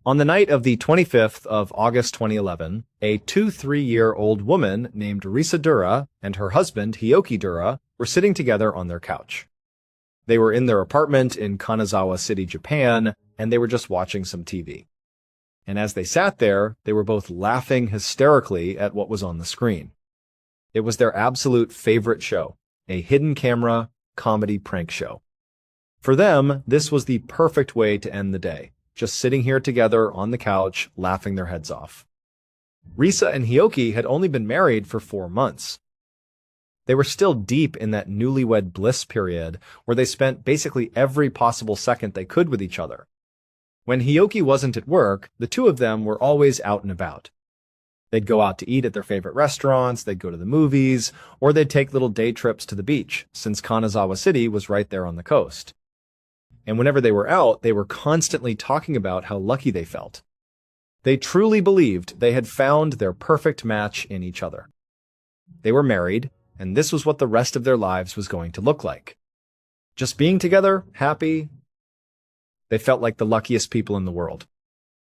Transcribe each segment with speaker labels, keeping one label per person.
Speaker 1: On the night of the 25th of August 2011, a 3-year-old woman named Risa Dura and her husband Hioki Dura were sitting together on their couch. They were in their apartment in Kanazawa City, Japan, and they were just watching some TV. And as they sat there, they were both laughing hysterically at what was on the screen. It was their absolute favorite show, a hidden camera comedy prank show. For them, this was the perfect way to end the day, just sitting here together on the couch, laughing their heads off. Risa and Hioki had only been married for 4 months. They were still deep in that newlywed bliss period where they spent basically every possible second they could with each other. When Hioki wasn't at work, the two of them were always out and about. They'd go out to eat at their favorite restaurants, they'd go to the movies, or they'd take little day trips to the beach, since Kanazawa City was right there on the coast. And whenever they were out, they were constantly talking about how lucky they felt. They truly believed they had found their perfect match in each other. They were married, and this was what the rest of their lives was going to look like. Just being together, happy. They felt like the luckiest people in the world.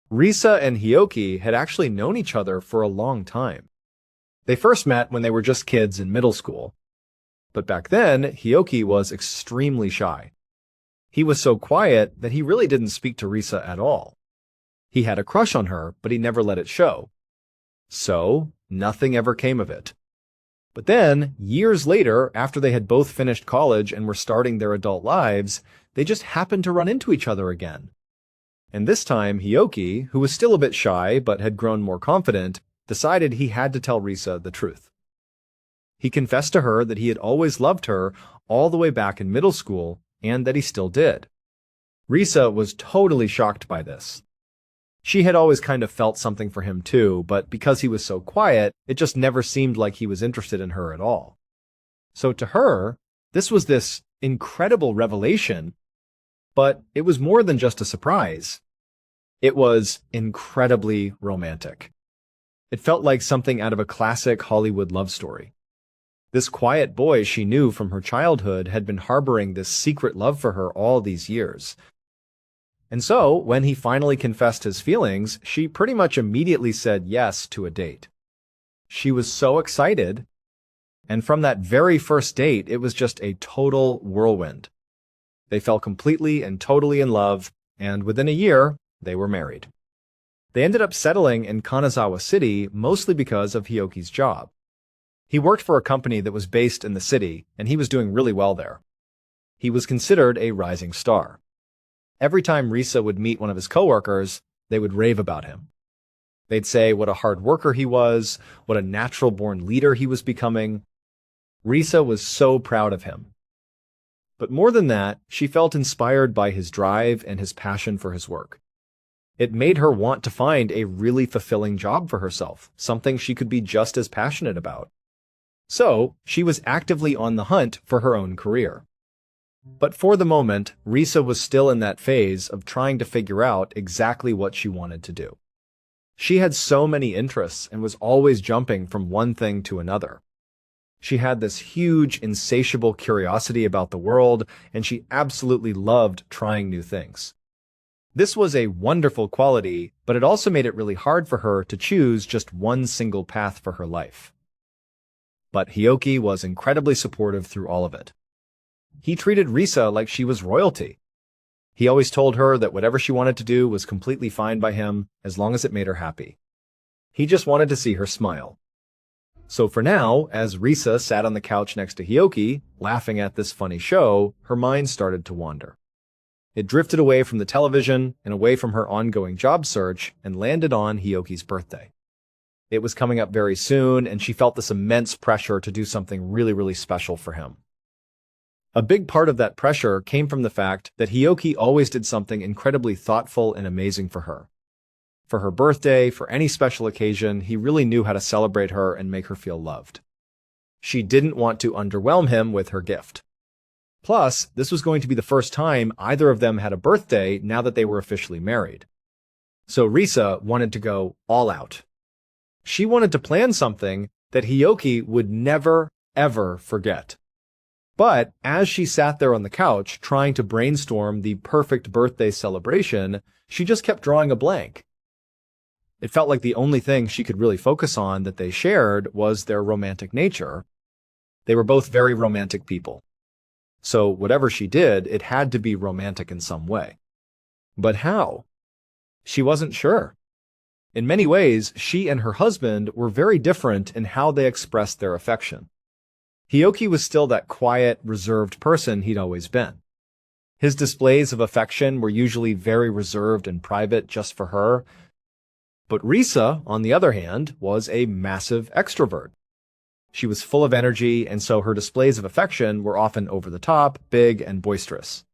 Speaker 1: Risa and Hioki had actually known each other for a long time. They first met when they were just kids in middle school. But back then, Hioki was extremely shy. He was so quiet that he really didn't speak to Risa at all. He had a crush on her, but he never let it show. So, nothing ever came of it. But then, years later, after they had both finished college and were starting their adult lives, they just happened to run into each other again. And this time, Hioki, who was still a bit shy but had grown more confident, decided he had to tell Risa the truth. He confessed to her that he had always loved her all the way back in middle school, and that he still did. Risa was totally shocked by this. She had always kind of felt something for him too, but because he was so quiet, it just never seemed like he was interested in her at all. So to her, this was this incredible revelation, but it was more than just a surprise. It was incredibly romantic. It felt like something out of a classic Hollywood love story. This quiet boy she knew from her childhood had been harboring this secret love for her all these years. And so, when he finally confessed his feelings, she pretty much immediately said yes to a date. She was so excited, and from that very first date, it was just a total whirlwind. They fell completely and totally in love, and within a year, they were married. They ended up settling in Kanazawa City mostly because of Hioki's job. He worked for a company that was based in the city, and he was doing really well there. He was considered a rising star. Every time Risa would meet one of his coworkers, they would rave about him. They'd say what a hard worker he was, what a natural-born leader he was becoming. Risa was so proud of him. But more than that, she felt inspired by his drive and his passion for his work. It made her want to find a really fulfilling job for herself, something she could be just as passionate about. So, she was actively on the hunt for her own career. But for the moment, Risa was still in that phase of trying to figure out exactly what she wanted to do. She had so many interests and was always jumping from one thing to another. She had this huge, insatiable curiosity about the world, and she absolutely loved trying new things. This was a wonderful quality, but it also made it really hard for her to choose just one single path for her life. But Hioki was incredibly supportive through all of it. He treated Risa like she was royalty. He always told her that whatever she wanted to do was completely fine by him as long as it made her happy. He just wanted to see her smile. So for now, as Risa sat on the couch next to Hioki, laughing at this funny show, her mind started to wander. It drifted away from the television and away from her ongoing job search and landed on Hioki's birthday. It was coming up very soon, and she felt this immense pressure to do something really, really special for him. A big part of that pressure came from the fact that Hioki always did something incredibly thoughtful and amazing for her. For her birthday, for any special occasion, he really knew how to celebrate her and make her feel loved. She didn't want to underwhelm him with her gift. Plus, this was going to be the first time either of them had a birthday now that they were officially married. So Risa wanted to go all out. She wanted to plan something that Hioki would never, ever forget. But as she sat there on the couch trying to brainstorm the perfect birthday celebration, she just kept drawing a blank. It felt like the only thing she could really focus on that they shared was their romantic nature. They were both very romantic people. So whatever she did, it had to be romantic in some way. But how? She wasn't sure. In many ways, she and her husband were very different in how they expressed their affection. Hioki was still that quiet, reserved person he'd always been. His displays of affection were usually very reserved and private just for her. But Risa, on the other hand, was a massive extrovert. She was full of energy, and so her displays of affection were often over the top, big, and boisterous.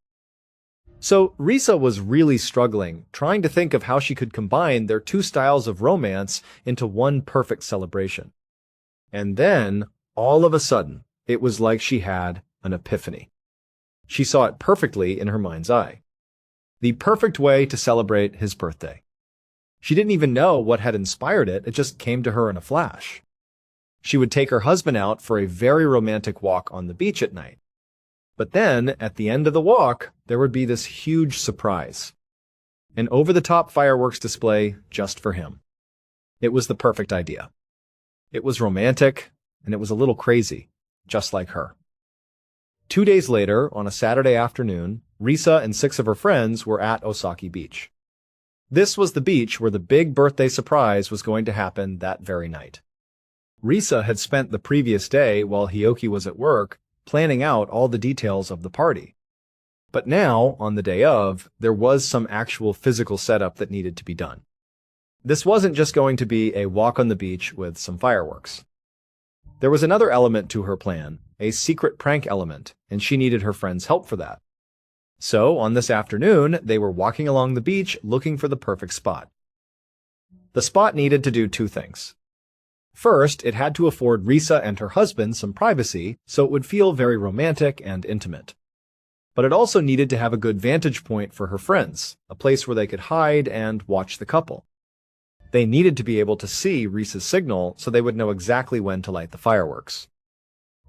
Speaker 1: So Risa was really struggling, trying to think of how she could combine their two styles of romance into one perfect celebration. And then, all of a sudden, it was like she had an epiphany. She saw it perfectly in her mind's eye. The perfect way to celebrate his birthday. She didn't even know what had inspired it, it just came to her in a flash. She would take her husband out for a very romantic walk on the beach at night. But then, at the end of the walk, there would be this huge surprise. An over-the-top fireworks display just for him. It was the perfect idea. It was romantic, and it was a little crazy, just like her. 2 days later, on a Saturday afternoon, Risa and 6 of her friends were at Osaki Beach. This was the beach where the big birthday surprise was going to happen that very night. Risa had spent the previous day while Hioki was at work planning out all the details of the party. But now, on the day of, there was some actual physical setup that needed to be done. This wasn't just going to be a walk on the beach with some fireworks. There was another element to her plan, a secret prank element, and she needed her friends' help for that. So, on this afternoon, they were walking along the beach looking for the perfect spot. The spot needed to do 2 things. First, it had to afford Risa and her husband some privacy, so it would feel very romantic and intimate. But it also needed to have a good vantage point for her friends, a place where they could hide and watch the couple. They needed to be able to see Risa's signal so they would know exactly when to light the fireworks.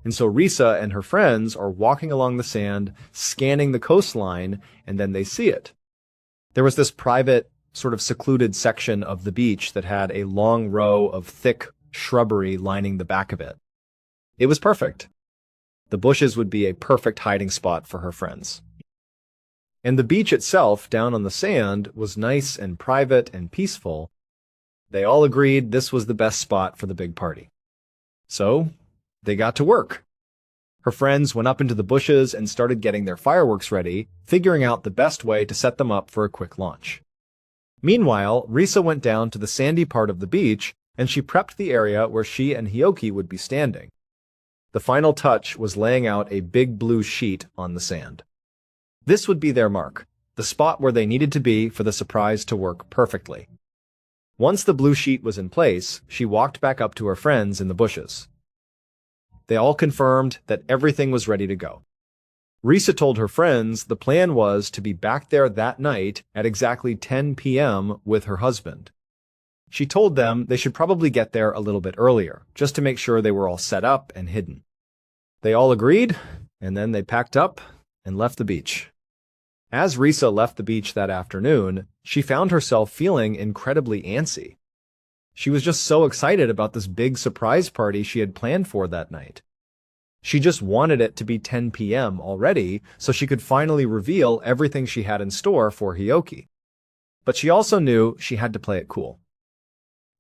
Speaker 1: And so Risa and her friends are walking along the sand, scanning the coastline, and then they see it. There was this private, sort of secluded section of the beach that had a long row of thick shrubbery lining the back of it. It was perfect. The bushes would be a perfect hiding spot for her friends. And the beach itself, down on the sand, was nice and private and peaceful. They all agreed this was the best spot for the big party. So, they got to work. Her friends went up into the bushes and started getting their fireworks ready, figuring out the best way to set them up for a quick launch. Meanwhile, Risa went down to the sandy part of the beach and she prepped the area where she and Hioki would be standing. The final touch was laying out a big blue sheet on the sand. This would be their mark, the spot where they needed to be for the surprise to work perfectly. Once the blue sheet was in place, she walked back up to her friends in the bushes. They all confirmed that everything was ready to go. Risa told her friends the plan was to be back there that night at exactly 10 p.m. with her husband. She told them they should probably get there a little bit earlier, just to make sure they were all set up and hidden. They all agreed, and then they packed up and left the beach. As Risa left the beach that afternoon, she found herself feeling incredibly antsy. She was just so excited about this big surprise party she had planned for that night. She just wanted it to be 10 p.m. already so she could finally reveal everything she had in store for Hioki. But she also knew she had to play it cool.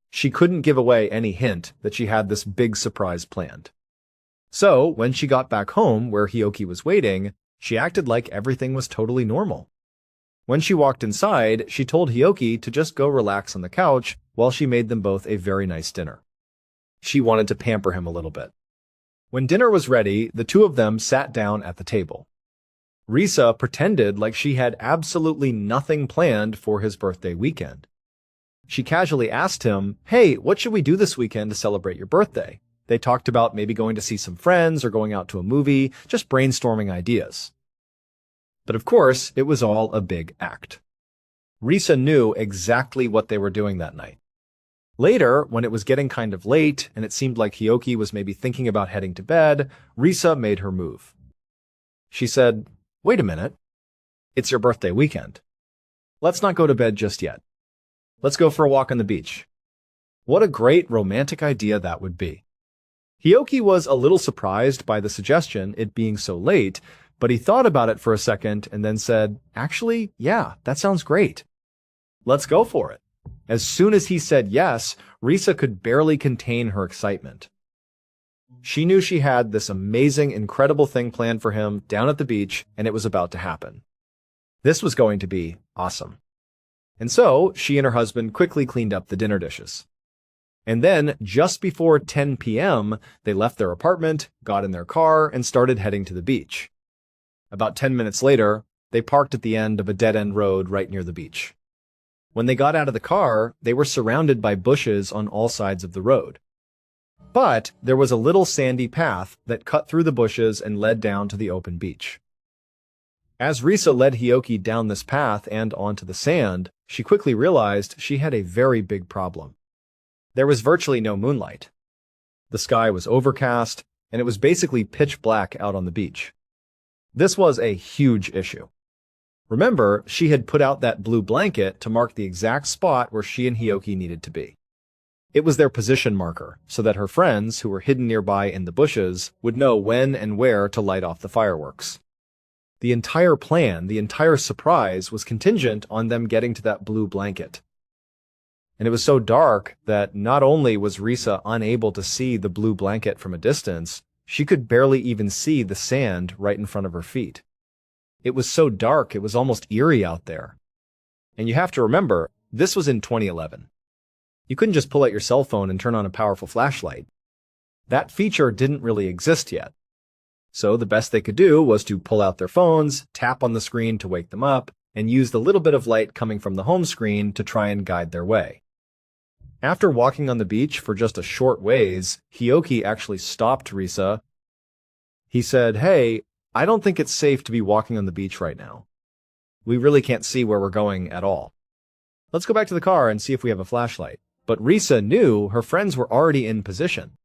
Speaker 1: She couldn't give away any hint that she had this big surprise planned. So, when she got back home where Hioki was waiting, she acted like everything was totally normal. When she walked inside, she told Hioki to just go relax on the couch while she made them both a very nice dinner. She wanted to pamper him a little bit. When dinner was ready, the two of them sat down at the table. Risa pretended like she had absolutely nothing planned for his birthday weekend. She casually asked him, "Hey, what should we do this weekend to celebrate your birthday?" They talked about maybe going to see some friends or going out to a movie, just brainstorming ideas. But of course, it was all a big act. Risa knew exactly what they were doing that night. Later, when it was getting kind of late and it seemed like Hioki was maybe thinking about heading to bed, Risa made her move. She said, "Wait a minute. It's your birthday weekend." Let's not go to bed just yet. Let's go for a walk on the beach. What a great romantic idea that would be. Hioki was a little surprised by the suggestion, it being so late, but he thought about it for a second and then said, actually, yeah, that sounds great. Let's go for it. As soon as he said yes, Risa could barely contain her excitement. She knew she had this amazing, incredible thing planned for him down at the beach, and it was about to happen. This was going to be awesome. And so, she and her husband quickly cleaned up the dinner dishes. And then, just before 10 p.m., they left their apartment, got in their car, and started heading to the beach. About 10 minutes later, they parked at the end of a dead-end road right near the beach. When they got out of the car, they were surrounded by bushes on all sides of the road. But there was a little sandy path that cut through the bushes and led down to the open beach. As Risa led Hioki down this path and onto the sand, she quickly realized she had a very big problem. There was virtually no moonlight. The sky was overcast, and it was basically pitch black out on the beach. This was a huge issue. Remember, she had put out that blue blanket to mark the exact spot where she and Hioki needed to be. It was their position marker, so that her friends, who were hidden nearby in the bushes, would know when and where to light off the fireworks. The entire plan, the entire surprise, was contingent on them getting to that blue blanket. And it was so dark that not only was Risa unable to see the blue blanket from a distance, she could barely even see the sand right in front of her feet. It was so dark it was almost eerie out there. And you have to remember, this was in 2011. You couldn't just pull out your cell phone and turn on a powerful flashlight. That feature didn't really exist yet. So the best they could do was to pull out their phones, tap on the screen to wake them up, and use the little bit of light coming from the home screen to try and guide their way. After walking on the beach for just a short ways, Hioki actually stopped Risa. He said, "Hey, I don't think it's safe to be walking on the beach right now. We really can't see where we're going at all. Let's go back to the car and see if we have a flashlight." But Risa knew her friends were already in position.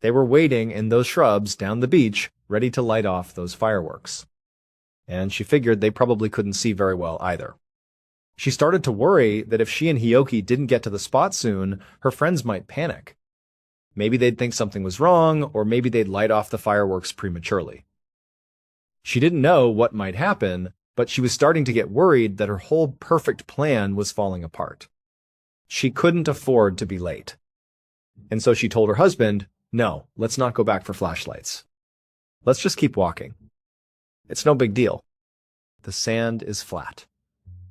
Speaker 1: They were waiting in those shrubs down the beach, ready to light off those fireworks. And she figured they probably couldn't see very well either. She started to worry that if she and Hioki didn't get to the spot soon, her friends might panic. Maybe they'd think something was wrong, or maybe they'd light off the fireworks prematurely. She didn't know what might happen, but she was starting to get worried that her whole perfect plan was falling apart. She couldn't afford to be late. And so she told her husband, "No, let's not go back for flashlights. Let's just keep walking. It's no big deal. The sand is flat."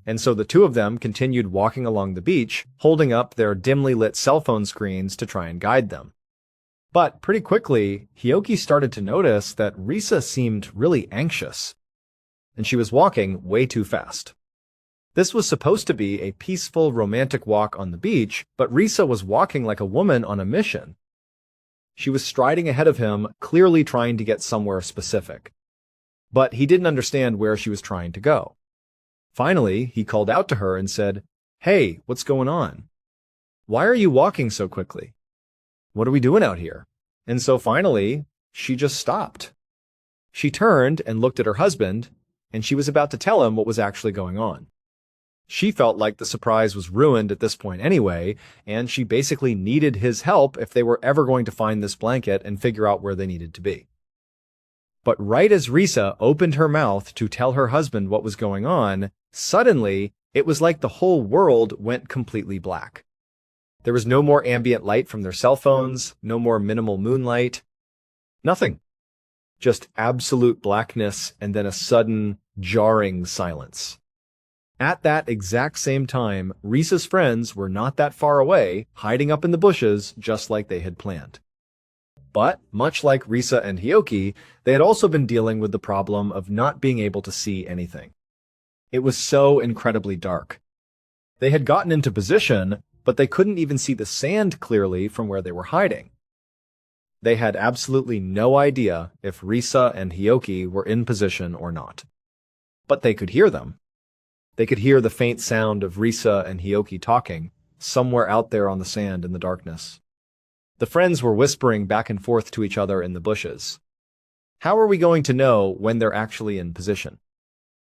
Speaker 1: And so the two of them continued walking along the beach, holding up their dimly lit cell phone screens to try and guide them. But pretty quickly, Hioki started to notice that Risa seemed really anxious, and she was walking way too fast. This was supposed to be a peaceful, romantic walk on the beach, but Risa was walking like a woman on a mission. She was striding ahead of him, clearly trying to get somewhere specific. But he didn't understand where she was trying to go. Finally, he called out to her and said, "Hey, what's going on? Why are you walking so quickly? What are we doing out here?" And so finally, she just stopped. She turned and looked at her husband, and she was about to tell him what was actually going on. She felt like the surprise was ruined at this point anyway, and she basically needed his help if they were ever going to find this blanket and figure out where they needed to be. But right as Risa opened her mouth to tell her husband what was going on, suddenly, it was like the whole world went completely black. There was no more ambient light from their cell phones, no more minimal moonlight. Nothing. Just absolute blackness and then a sudden, jarring silence. At that exact same time, Risa's friends were not that far away, hiding up in the bushes just like they had planned. But, much like Risa and Hioki, they had also been dealing with the problem of not being able to see anything. It was so incredibly dark. They had gotten into position, but they couldn't even see the sand clearly from where they were hiding. They had absolutely no idea if Risa and Hioki were in position or not. But they could hear them. They could hear the faint sound of Risa and Hioki talking, somewhere out there on the sand in the darkness. The friends were whispering back and forth to each other in the bushes. How are we going to know when they're actually in position?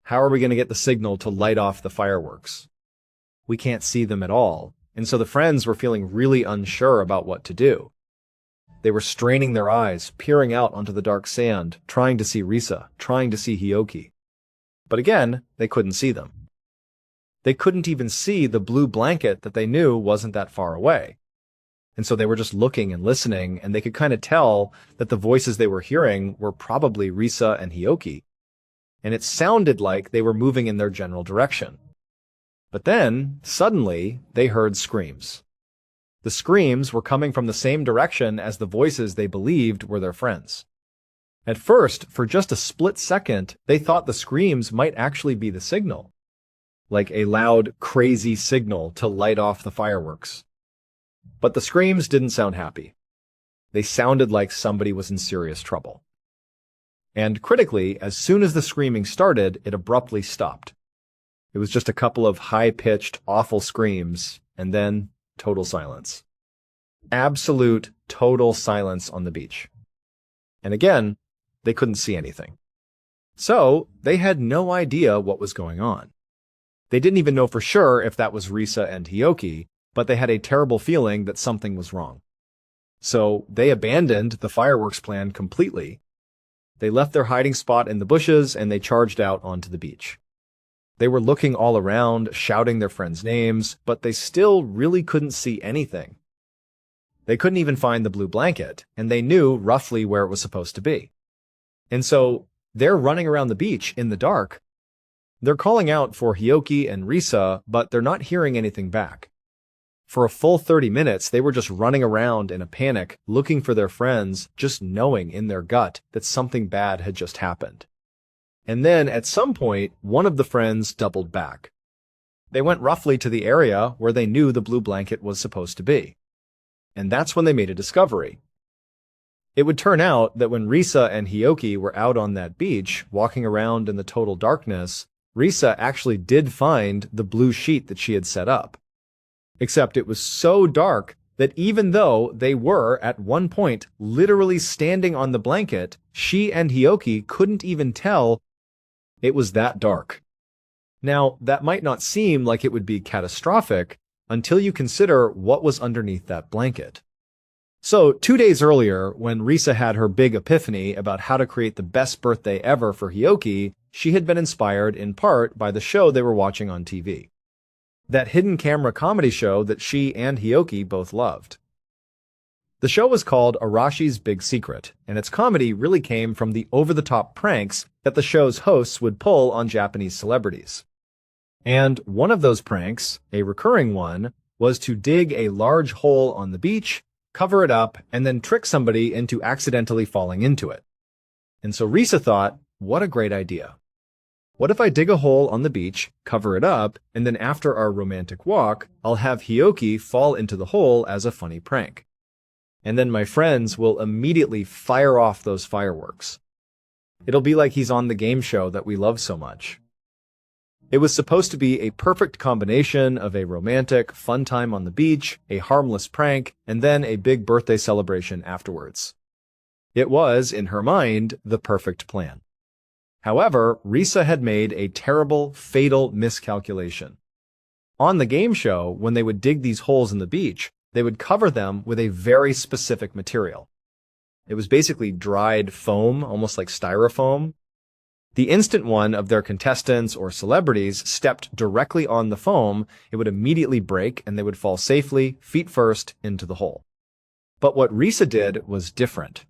Speaker 1: How are we going to get the signal to light off the fireworks? We can't see them at all, and so the friends were feeling really unsure about what to do. They were straining their eyes, peering out onto the dark sand, trying to see Risa, trying to see Hioki. But again, they couldn't see them. They couldn't even see the blue blanket that they knew wasn't that far away. And so they were just looking and listening, and they could kind of tell that the voices they were hearing were probably Risa and Hioki. And it sounded like they were moving in their general direction. But then, suddenly, they heard screams. The screams were coming from the same direction as the voices they believed were their friends. At first, for just a split second, they thought the screams might actually be the signal. Like a loud, crazy signal to light off the fireworks. But the screams didn't sound happy. They sounded like somebody was in serious trouble. And critically, as soon as the screaming started, it abruptly stopped. It was just a couple of high-pitched, awful screams, and then total silence. Absolute, total silence on the beach. And again, they couldn't see anything. So, they had no idea what was going on. They didn't even know for sure if that was Risa and Hioki, but they had a terrible feeling that something was wrong. So, they abandoned the fireworks plan completely. They left their hiding spot in the bushes and they charged out onto the beach. They were looking all around, shouting their friends' names, but they still really couldn't see anything. They couldn't even find the blue blanket, and they knew roughly where it was supposed to be. And so, they're running around the beach in the dark. They're calling out for Hioki and Risa, but they're not hearing anything back. For a full 30 minutes, they were just running around in a panic, looking for their friends, just knowing in their gut that something bad had just happened. And then, at some point, one of the friends doubled back. They went roughly to the area where they knew the blue blanket was supposed to be. And that's when they made a discovery. It would turn out that when Risa and Hioki were out on that beach, walking around in the total darkness, Risa actually did find the blue sheet that she had set up. Except it was so dark that even though they were, at one point, literally standing on the blanket, she and Hioki couldn't even tell it was that dark. Now, that might not seem like it would be catastrophic until you consider what was underneath that blanket. So, 2 days earlier, when Risa had her big epiphany about how to create the best birthday ever for Hioki, she had been inspired in part by the show they were watching on TV. That hidden camera comedy show that she and Hioki both loved. The show was called Arashi's Big Secret, and its comedy really came from the over-the-top pranks that the show's hosts would pull on Japanese celebrities. And one of those pranks, a recurring one, was to dig a large hole on the beach, cover it up, and then trick somebody into accidentally falling into it. And so Risa thought, what a great idea. What if I dig a hole on the beach, cover it up, and then after our romantic walk, I'll have Hioki fall into the hole as a funny prank. And then my friends will immediately fire off those fireworks. It'll be like he's on the game show that we love so much. It was supposed to be a perfect combination of a romantic, fun time on the beach, a harmless prank, and then a big birthday celebration afterwards. It was, in her mind, the perfect plan. However, Risa had made a terrible, fatal miscalculation. On the game show, when they would dig these holes in the beach, they would cover them with a very specific material. It was basically dried foam, almost like styrofoam. The instant one of their contestants or celebrities stepped directly on the foam, it would immediately break and they would fall safely, feet first, into the hole. But what Risa did was different.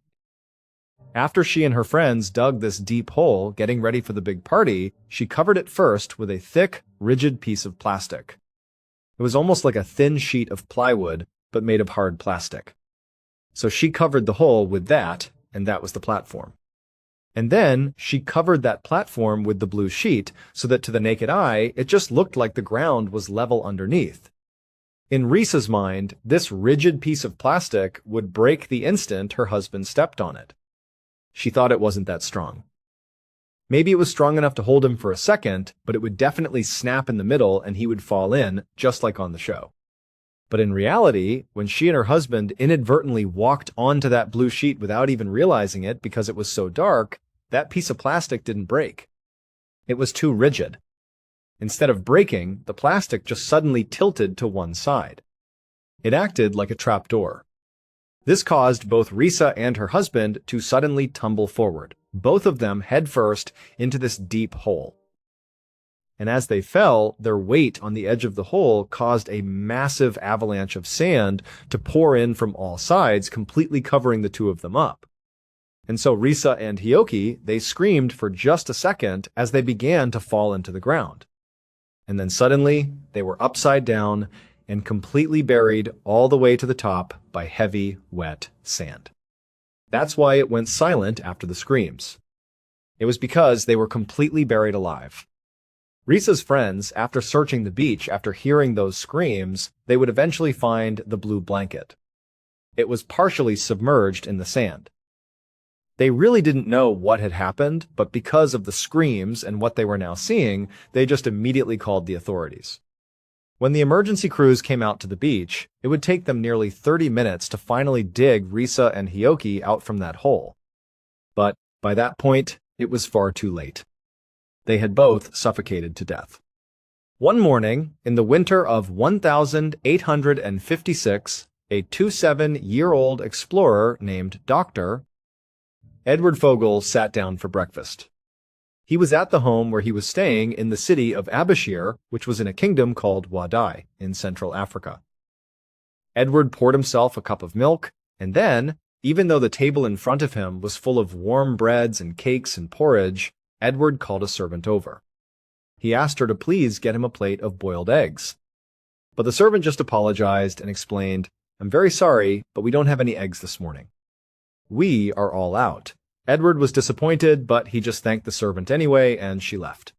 Speaker 1: After she and her friends dug this deep hole, getting ready for the big party, she covered it first with a thick, rigid piece of plastic. It was almost like a thin sheet of plywood, but made of hard plastic. So she covered the hole with that, and that was the platform. And then she covered that platform with the blue sheet so that to the naked eye, it just looked like the ground was level underneath. In Risa's mind, this rigid piece of plastic would break the instant her husband stepped on it. She thought it wasn't that strong. Maybe it was strong enough to hold him for a second, but it would definitely snap in the middle and he would fall in, just like on the show. But in reality, when she and her husband inadvertently walked onto that blue sheet without even realizing it because it was so dark, that piece of plastic didn't break. It was too rigid. Instead of breaking, the plastic just suddenly tilted to one side. It acted like a trapdoor. This caused both Risa and her husband to suddenly tumble forward, both of them headfirst into this deep hole. And as they fell, their weight on the edge of the hole caused a massive avalanche of sand to pour in from all sides, completely covering the two of them up. And so Risa and Hioki, they screamed for just a second as they began to fall into the ground. And then suddenly, they were upside down and completely buried all the way to the top by heavy, wet sand. That's why it went silent after the screams. It was because they were completely buried alive. Risa's friends, after searching the beach after hearing those screams, they would eventually find the blue blanket. It was partially submerged in the sand. They really didn't know what had happened, but because of the screams and what they were now seeing, they just immediately called the authorities. When the emergency crews came out to the beach, it would take them nearly 30 minutes to finally dig Risa and Hioki out from that hole. But by that point, it was far too late. They had both suffocated to death. One morning, in the winter of 1856, a 27-year-old explorer named Dr. Edward Fogel sat down for breakfast. He was at the home where he was staying in the city of Abashir, which was in a kingdom called Wadai in Central Africa. Edward poured himself a cup of milk, and then, even though the table in front of him was full of warm breads and cakes and porridge, Edward called a servant over. He asked her to please get him a plate of boiled eggs. But the servant just apologized and explained, "I'm very sorry, but we don't have any eggs this morning. We are all out." Edward was disappointed, but he just thanked the servant anyway, and she left.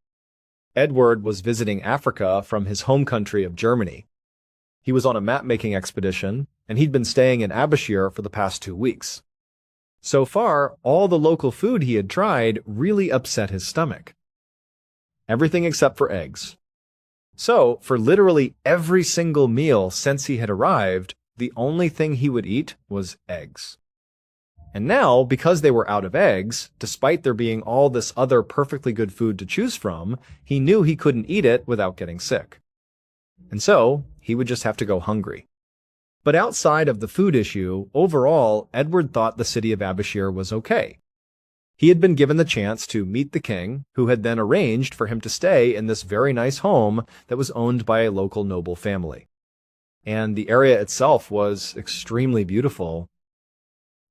Speaker 1: Edward was visiting Africa from his home country of Germany. He was on a map-making expedition, and he'd been staying in Abashir for the past 2 weeks. So far, all the local food he had tried really upset his stomach. Everything except for eggs. So, for literally every single meal since he had arrived, the only thing he would eat was eggs. And now, because they were out of eggs, despite there being all this other perfectly good food to choose from, he knew he couldn't eat it without getting sick. And so, he would just have to go hungry. But outside of the food issue, overall, Edward thought the city of Abashir was okay. He had been given the chance to meet the king, who had then arranged for him to stay in this very nice home that was owned by a local noble family. And the area itself was extremely beautiful.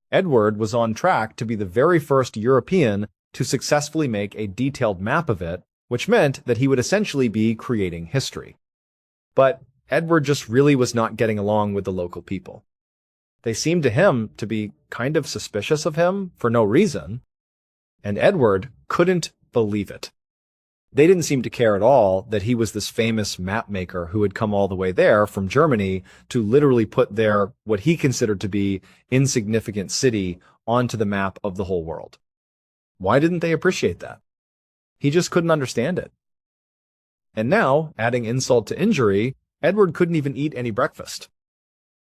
Speaker 1: Edward was on track to be the very first European to successfully make a detailed map of it, which meant that he would essentially be creating history. But Edward just really was not getting along with the local people. They seemed to him to be kind of suspicious of him for no reason, and Edward couldn't believe it. They didn't seem to care at all that he was this famous map maker who had come all the way there from Germany to literally put their, what he considered to be, insignificant city onto the map of the whole world. Why didn't they appreciate that? He just couldn't understand it. And now, adding insult to injury, Edward couldn't even eat any breakfast.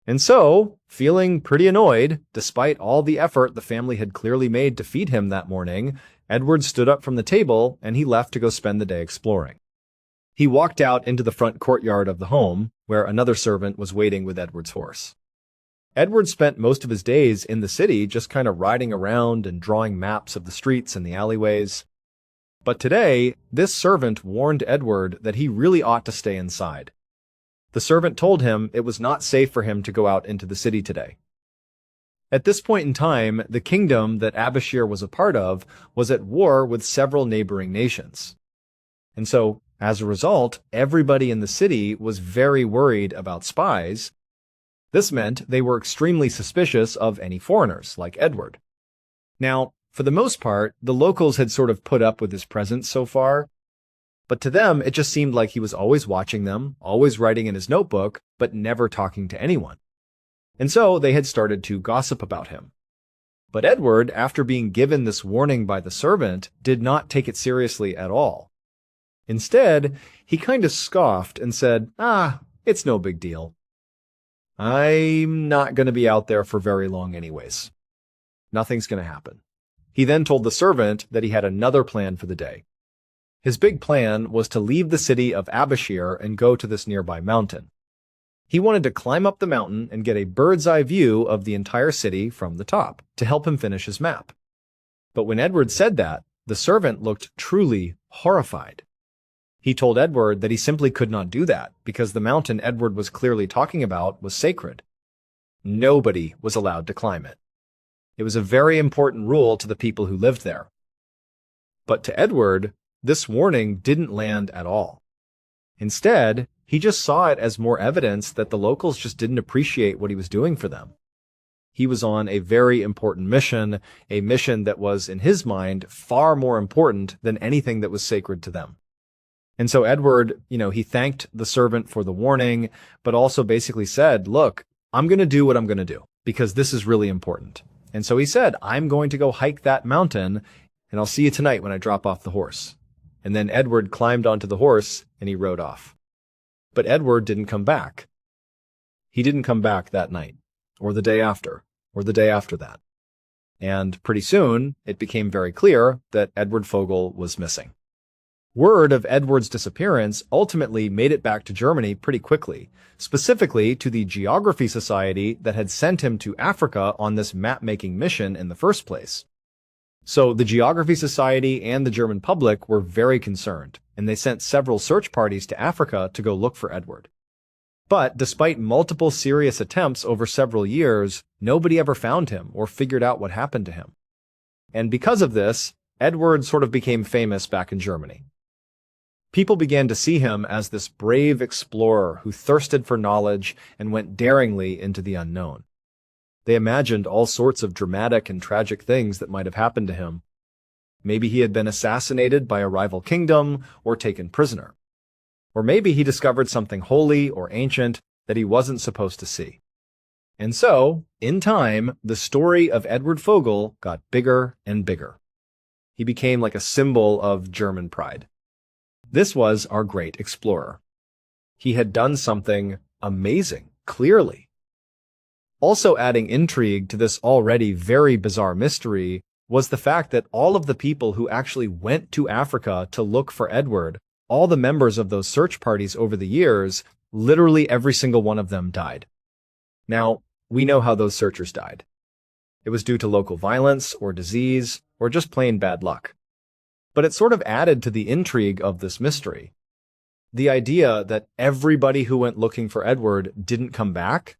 Speaker 1: And so, feeling pretty annoyed, despite all the effort the family had clearly made to feed him that morning, Edward stood up from the table and he left to go spend the day exploring. He walked out into the front courtyard of the home, where another servant was waiting with Edward's horse. Edward spent most of his days in the city just kind of riding around and drawing maps of the streets and the alleyways. But today, this servant warned Edward that he really ought to stay inside. The servant told him it was not safe for him to go out into the city today. At this point in time, the kingdom that Abashir was a part of was at war with several neighboring nations. And so, as a result, everybody in the city was very worried about spies. This meant they were extremely suspicious of any foreigners, like Edward. Now, for the most part, the locals had sort of put up with his presence so far, but to them it just seemed like he was always watching them, always writing in his notebook, but never talking to anyone. And so they had started to gossip about him. But Edward, after being given this warning by the servant, did not take it seriously at all. Instead, he kind of scoffed and said, it's no big deal. I'm not going to be out there for very long anyways. Nothing's going to happen. He then told the servant that he had another plan for the day. His big plan was to leave the city of Abashir and go to this nearby mountain. He wanted to climb up the mountain and get a bird's-eye view of the entire city from the top to help him finish his map. But when Edward said that, the servant looked truly horrified. He told Edward that he simply could not do that because the mountain Edward was clearly talking about was sacred. Nobody was allowed to climb it. It was a very important rule to the people who lived there. But to Edward, this warning didn't land at all. Instead, he just saw it as more evidence that the locals just didn't appreciate what he was doing for them. He was on a very important mission, a mission that was, in his mind, far more important than anything that was sacred to them. And so Edward, he thanked the servant for the warning, but also basically said, look, I'm going to do what I'm going to do because this is really important. And so he said, I'm going to go hike that mountain and I'll see you tonight when I drop off the horse. And then Edward climbed onto the horse and he rode off. But Edward didn't come back. He didn't come back that night, or the day after, or the day after that. And pretty soon, it became very clear that Edward Fogel was missing. Word of Edward's disappearance ultimately made it back to Germany pretty quickly, specifically to the Geography Society that had sent him to Africa on this map-making mission in the first place. So the Geography Society and the German public were very concerned, and they sent several search parties to Africa to go look for Edward. But despite multiple serious attempts over several years, nobody ever found him or figured out what happened to him. And because of this, Edward sort of became famous back in Germany. People began to see him as this brave explorer who thirsted for knowledge and went daringly into the unknown. They imagined all sorts of dramatic and tragic things that might have happened to him. Maybe he had been assassinated by a rival kingdom or taken prisoner. Or maybe he discovered something holy or ancient that he wasn't supposed to see. And so, in time, the story of Edward Fogel got bigger and bigger. He became like a symbol of German pride. This was our great explorer. He had done something amazing, clearly. Also adding intrigue to this already very bizarre mystery was the fact that all of the people who actually went to Africa to look for Edward, all the members of those search parties over the years, literally every single one of them died. Now, we know how those searchers died. It was due to local violence or disease or just plain bad luck. But it sort of added to the intrigue of this mystery. The idea that everybody who went looking for Edward didn't come back,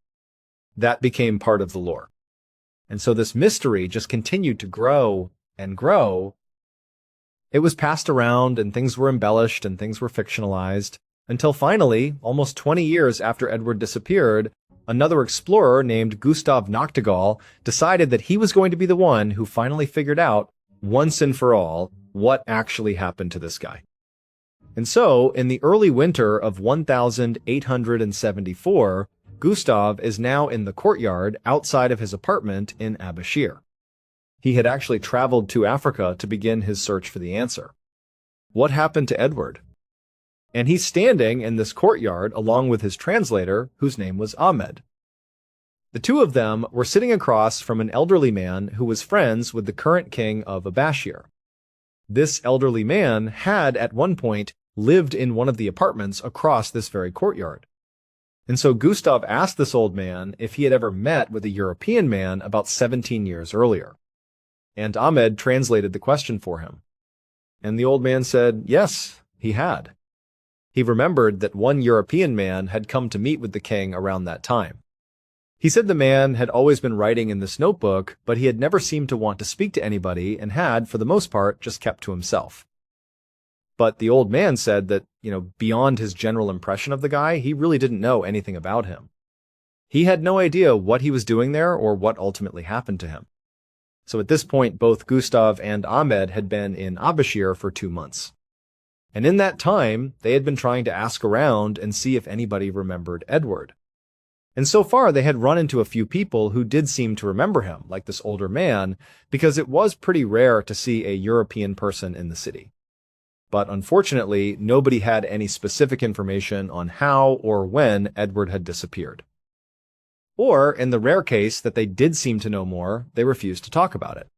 Speaker 1: that became part of the lore. And so this mystery just continued to grow and grow. It was passed around and things were embellished and things were fictionalized until finally, almost 20 years after Edward disappeared, another explorer named Gustav Nachtigall decided that he was going to be the one who finally figured out, once and for all, what actually happened to this guy. And so, in the early winter of 1874, Gustav is now in the courtyard outside of his apartment in Abashir. He had actually traveled to Africa to begin his search for the answer. What happened to Edward? And he's standing in this courtyard along with his translator, whose name was Ahmed. The two of them were sitting across from an elderly man who was friends with the current king of Abashir. This elderly man had, at one point, lived in one of the apartments across this very courtyard. And so Gustav asked this old man if he had ever met with a European man about 17 years earlier. And Ahmed translated the question for him. And the old man said, yes, he had. He remembered that one European man had come to meet with the king around that time. He said the man had always been writing in this notebook, but he had never seemed to want to speak to anybody and had, for the most part, just kept to himself. But the old man said that, beyond his general impression of the guy, he really didn't know anything about him. He had no idea what he was doing there or what ultimately happened to him. So at this point, both Gustav and Ahmed had been in Abashir for 2 months. And in that time, they had been trying to ask around and see if anybody remembered Edward. And so far, they had run into a few people who did seem to remember him, like this older man, because it was pretty rare to see a European person in the city. But unfortunately, nobody had any specific information on how or when Edward had disappeared. Or, in the rare case that they did seem to know more, they refused to talk about it.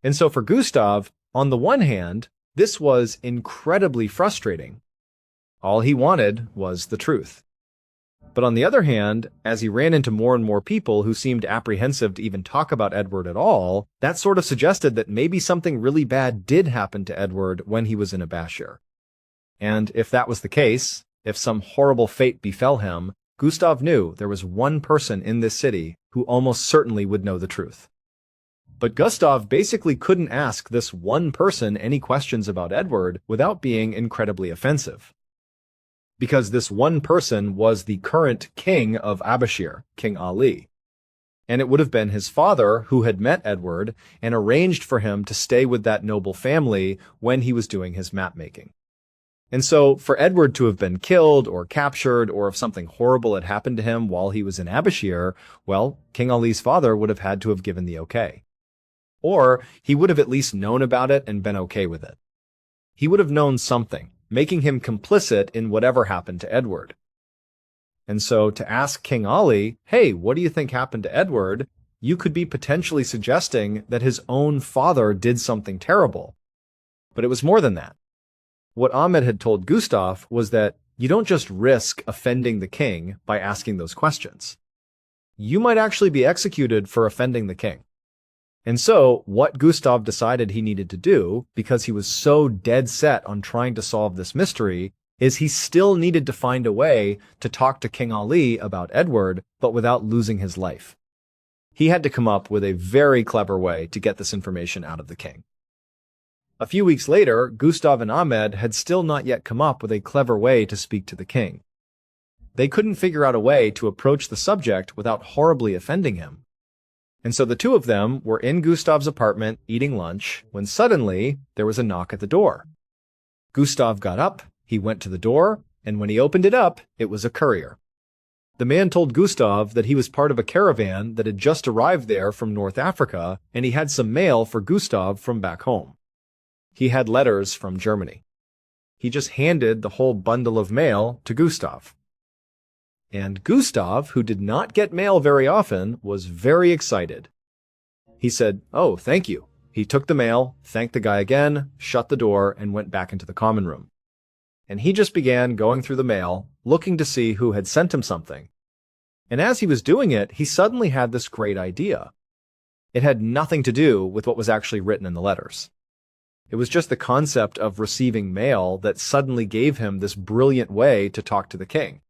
Speaker 1: And so for Gustav, on the one hand, This was incredibly frustrating. All he wanted was the truth. But on the other hand, as he ran into more and more people who seemed apprehensive to even talk about Edward at all, that sort of suggested that maybe something really bad did happen to Edward when he was in Abashir. And if that was the case, if some horrible fate befell him, Gustav knew there was one person in this city who almost certainly would know the truth. But Gustav basically couldn't ask this one person any questions about Edward without being incredibly offensive. Because this one person was the current king of Abashir, King Ali. And it would have been his father who had met Edward and arranged for him to stay with that noble family when he was doing his map making. And so for Edward to have been killed or captured, or if something horrible had happened to him while he was in Abashir, well, King Ali's father would have had to have given the okay. Or he would have at least known about it and been okay with it. He would have known something, making him complicit in whatever happened to Edward. And so to ask King Ali, hey, what do you think happened to Edward? You could be potentially suggesting that his own father did something terrible. But it was more than that. What Ahmed had told Gustav was that you don't just risk offending the king by asking those questions. You might actually be executed for offending the king. And so, what Gustav decided he needed to do, because he was so dead set on trying to solve this mystery, is he still needed to find a way to talk to King Ali about Edward, but without losing his life. He had to come up with a very clever way to get this information out of the king. A few weeks later, Gustav and Ahmed had still not yet come up with a clever way to speak to the king. They couldn't figure out a way to approach the subject without horribly offending him. And so the two of them were in Gustav's apartment eating lunch when suddenly there was a knock at the door. Gustav got up, he went to the door, and when he opened it up, it was a courier. The man told Gustav that he was part of a caravan that had just arrived there from North Africa, and he had some mail for Gustav from back home. He had letters from Germany. He just handed the whole bundle of mail to Gustav. And Gustav, who did not get mail very often, was very excited. He said, "Oh, thank you." He took the mail, thanked the guy again, shut the door, and went back into the common room. And he just began going through the mail, looking to see who had sent him something. And as he was doing it, he suddenly had this great idea. It had nothing to do with what was actually written in the letters. It was just the concept of receiving mail that suddenly gave him this brilliant way to talk to the king.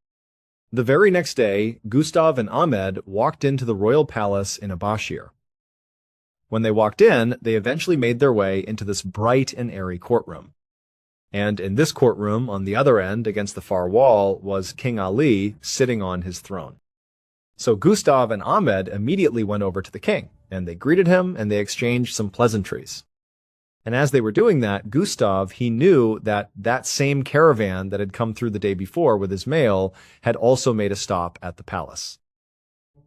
Speaker 1: The very next day, Gustav and Ahmed walked into the royal palace in Abashir. When they walked in, they eventually made their way into this bright and airy courtroom. And in this courtroom, on the other end, against the far wall, was King Ali sitting on his throne. So Gustav and Ahmed immediately went over to the king, and they greeted him and they exchanged some pleasantries. And as they were doing that, Gustav, he knew that that same caravan that had come through the day before with his mail had also made a stop at the palace.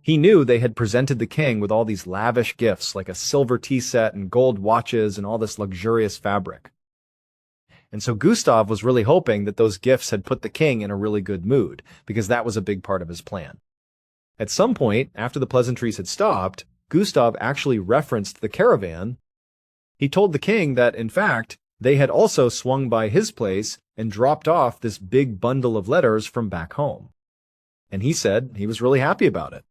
Speaker 1: He knew they had presented the king with all these lavish gifts like a silver tea set and gold watches and all this luxurious fabric. And so Gustav was really hoping that those gifts had put the king in a really good mood, because that was a big part of his plan. At some point, after the pleasantries had stopped, Gustav actually referenced the caravan. He told the king that, in fact, they had also swung by his place and dropped off this big bundle of letters from back home. And he said he was really happy about it.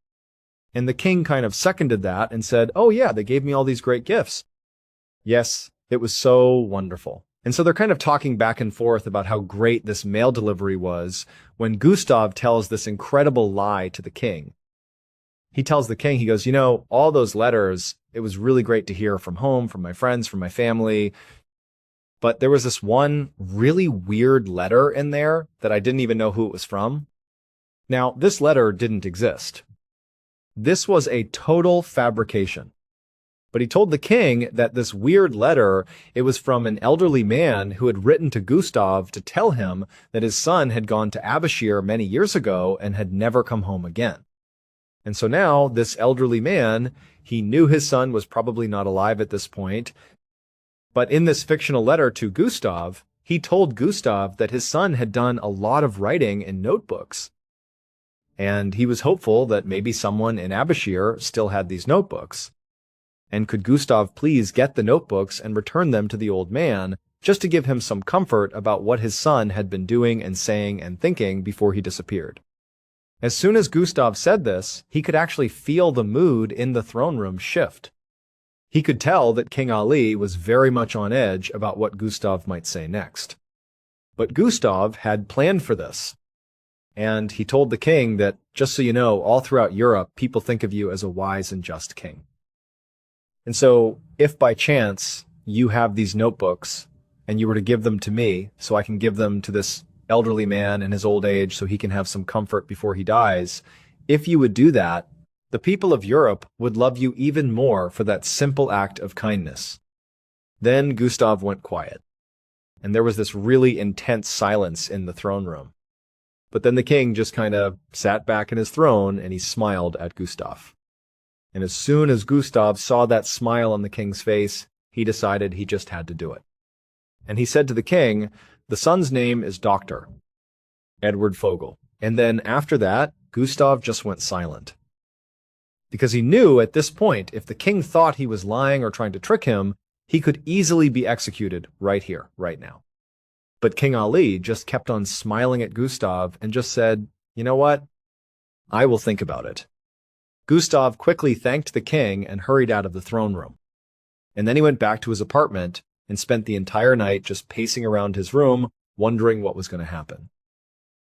Speaker 1: And the king kind of seconded that and said, "Oh yeah, they gave me all these great gifts." Yes, it was so wonderful. And so they're kind of talking back and forth about how great this mail delivery was when Gustav tells this incredible lie to the king. He tells the king, he goes, "You know, all those letters, it was really great to hear from home, from my friends, from my family. But there was this one really weird letter in there that I didn't even know who it was from." Now, this letter didn't exist. This was a total fabrication. But he told the king that this weird letter, it was from an elderly man who had written to Gustav to tell him that his son had gone to Abashir many years ago and had never come home again. And so now, this elderly man, he knew his son was probably not alive at this point, but in this fictional letter to Gustav, he told Gustav that his son had done a lot of writing in notebooks. And he was hopeful that maybe someone in Abashir still had these notebooks. And could Gustav please get the notebooks and return them to the old man just to give him some comfort about what his son had been doing and saying and thinking before he disappeared. As soon as Gustav said this, he could actually feel the mood in the throne room shift. He could tell that King Ali was very much on edge about what Gustav might say next. But Gustav had planned for this. And he told the king that, just so you know, all throughout Europe, people think of you as a wise and just king. And so, if by chance you have these notebooks and you were to give them to me so I can give them to this elderly man in his old age so he can have some comfort before he dies, if you would do that, the people of Europe would love you even more for that simple act of kindness. Then Gustav went quiet, and there was this really intense silence in the throne room. But then the king just kind of sat back in his throne and he smiled at Gustav. And as soon as Gustav saw that smile on the king's face, he decided he just had to do it. And he said to the king, "The son's name is Dr. Edward Fogel." And then after that, Gustav just went silent. Because he knew at this point, if the king thought he was lying or trying to trick him, he could easily be executed right here, right now. But King Ali just kept on smiling at Gustav and just said, "You know what? I will think about it." Gustav quickly thanked the king and hurried out of the throne room. And then he went back to his apartment and spent the entire night just pacing around his room, wondering what was going to happen.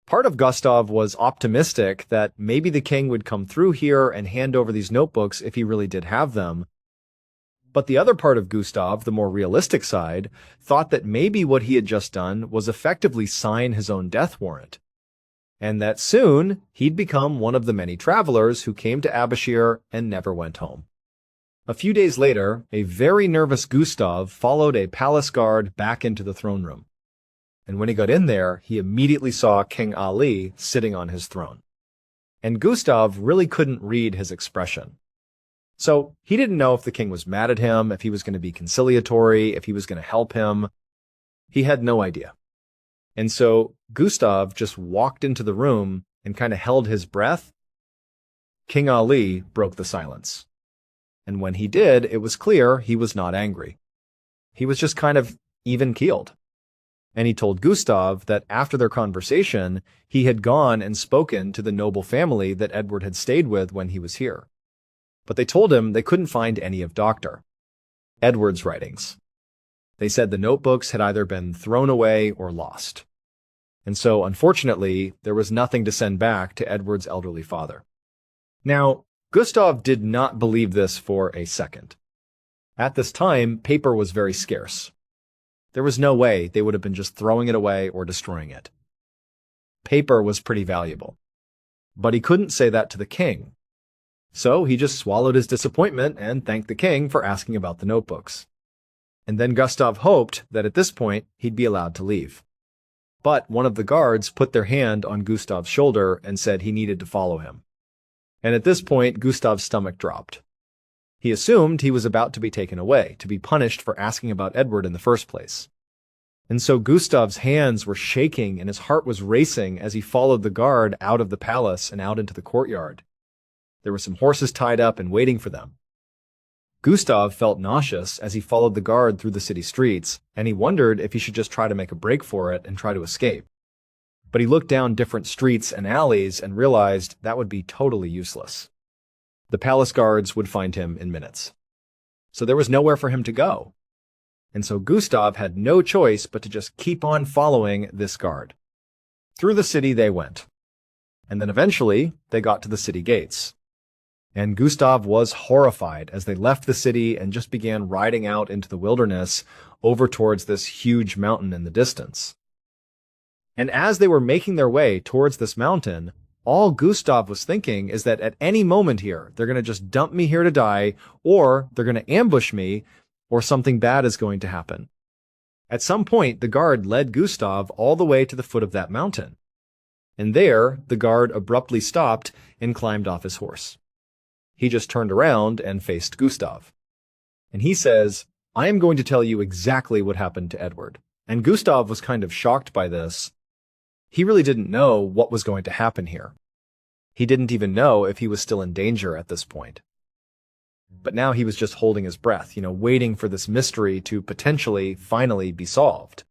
Speaker 1: Part of Gustav was optimistic that maybe the king would come through here and hand over these notebooks if he really did have them. But the other part of Gustav, the more realistic side, thought that maybe what he had just done was effectively sign his own death warrant, and that soon he'd become one of the many travelers who came to Abashir and never went home. A few days later, a very nervous Gustav followed a palace guard back into the throne room. And when he got in there, he immediately saw King Ali sitting on his throne. And Gustav really couldn't read his expression. So he didn't know if the king was mad at him, if he was going to be conciliatory, if he was going to help him. He had no idea. And so Gustav just walked into the room and kind of held his breath. King Ali broke the silence. And when he did, it was clear he was not angry. He was just kind of even-keeled. And he told Gustav that after their conversation, he had gone and spoken to the noble family that Edward had stayed with when he was here. But they told him they couldn't find any of Dr. Edward's writings. They said the notebooks had either been thrown away or lost. And so, unfortunately, there was nothing to send back to Edward's elderly father. Now, Gustav did not believe this for a second. At this time, paper was very scarce. There was no way they would have been just throwing it away or destroying it. Paper was pretty valuable. But he couldn't say that to the king. So he just swallowed his disappointment and thanked the king for asking about the notebooks. And then Gustav hoped that at this point he'd be allowed to leave. But one of the guards put their hand on Gustav's shoulder and said he needed to follow him. And at this point, Gustav's stomach dropped. He assumed he was about to be taken away, to be punished for asking about Edward in the first place. And so Gustav's hands were shaking and his heart was racing as he followed the guard out of the palace and out into the courtyard. There were some horses tied up and waiting for them. Gustav felt nauseous as he followed the guard through the city streets, and he wondered if he should just try to make a break for it and try to escape. But he looked down different streets and alleys and realized that would be totally useless. The palace guards would find him in minutes. So there was nowhere for him to go. And so Gustav had no choice but to just keep on following this guard. Through the city they went. And then eventually they got to the city gates. And Gustav was horrified as they left the city and just began riding out into the wilderness over towards this huge mountain in the distance. And as they were making their way towards this mountain, all Gustav was thinking is that at any moment here, they're going to just dump me here to die, or they're going to ambush me, or something bad is going to happen. At some point, the guard led Gustav all the way to the foot of that mountain. And there, the guard abruptly stopped and climbed off his horse. He just turned around and faced Gustav. And he says, "I am going to tell you exactly what happened to Edward." And Gustav was kind of shocked by this. He really didn't know what was going to happen here. He didn't even know if he was still in danger at this point. But now he was just holding his breath, waiting for this mystery to potentially finally be solved.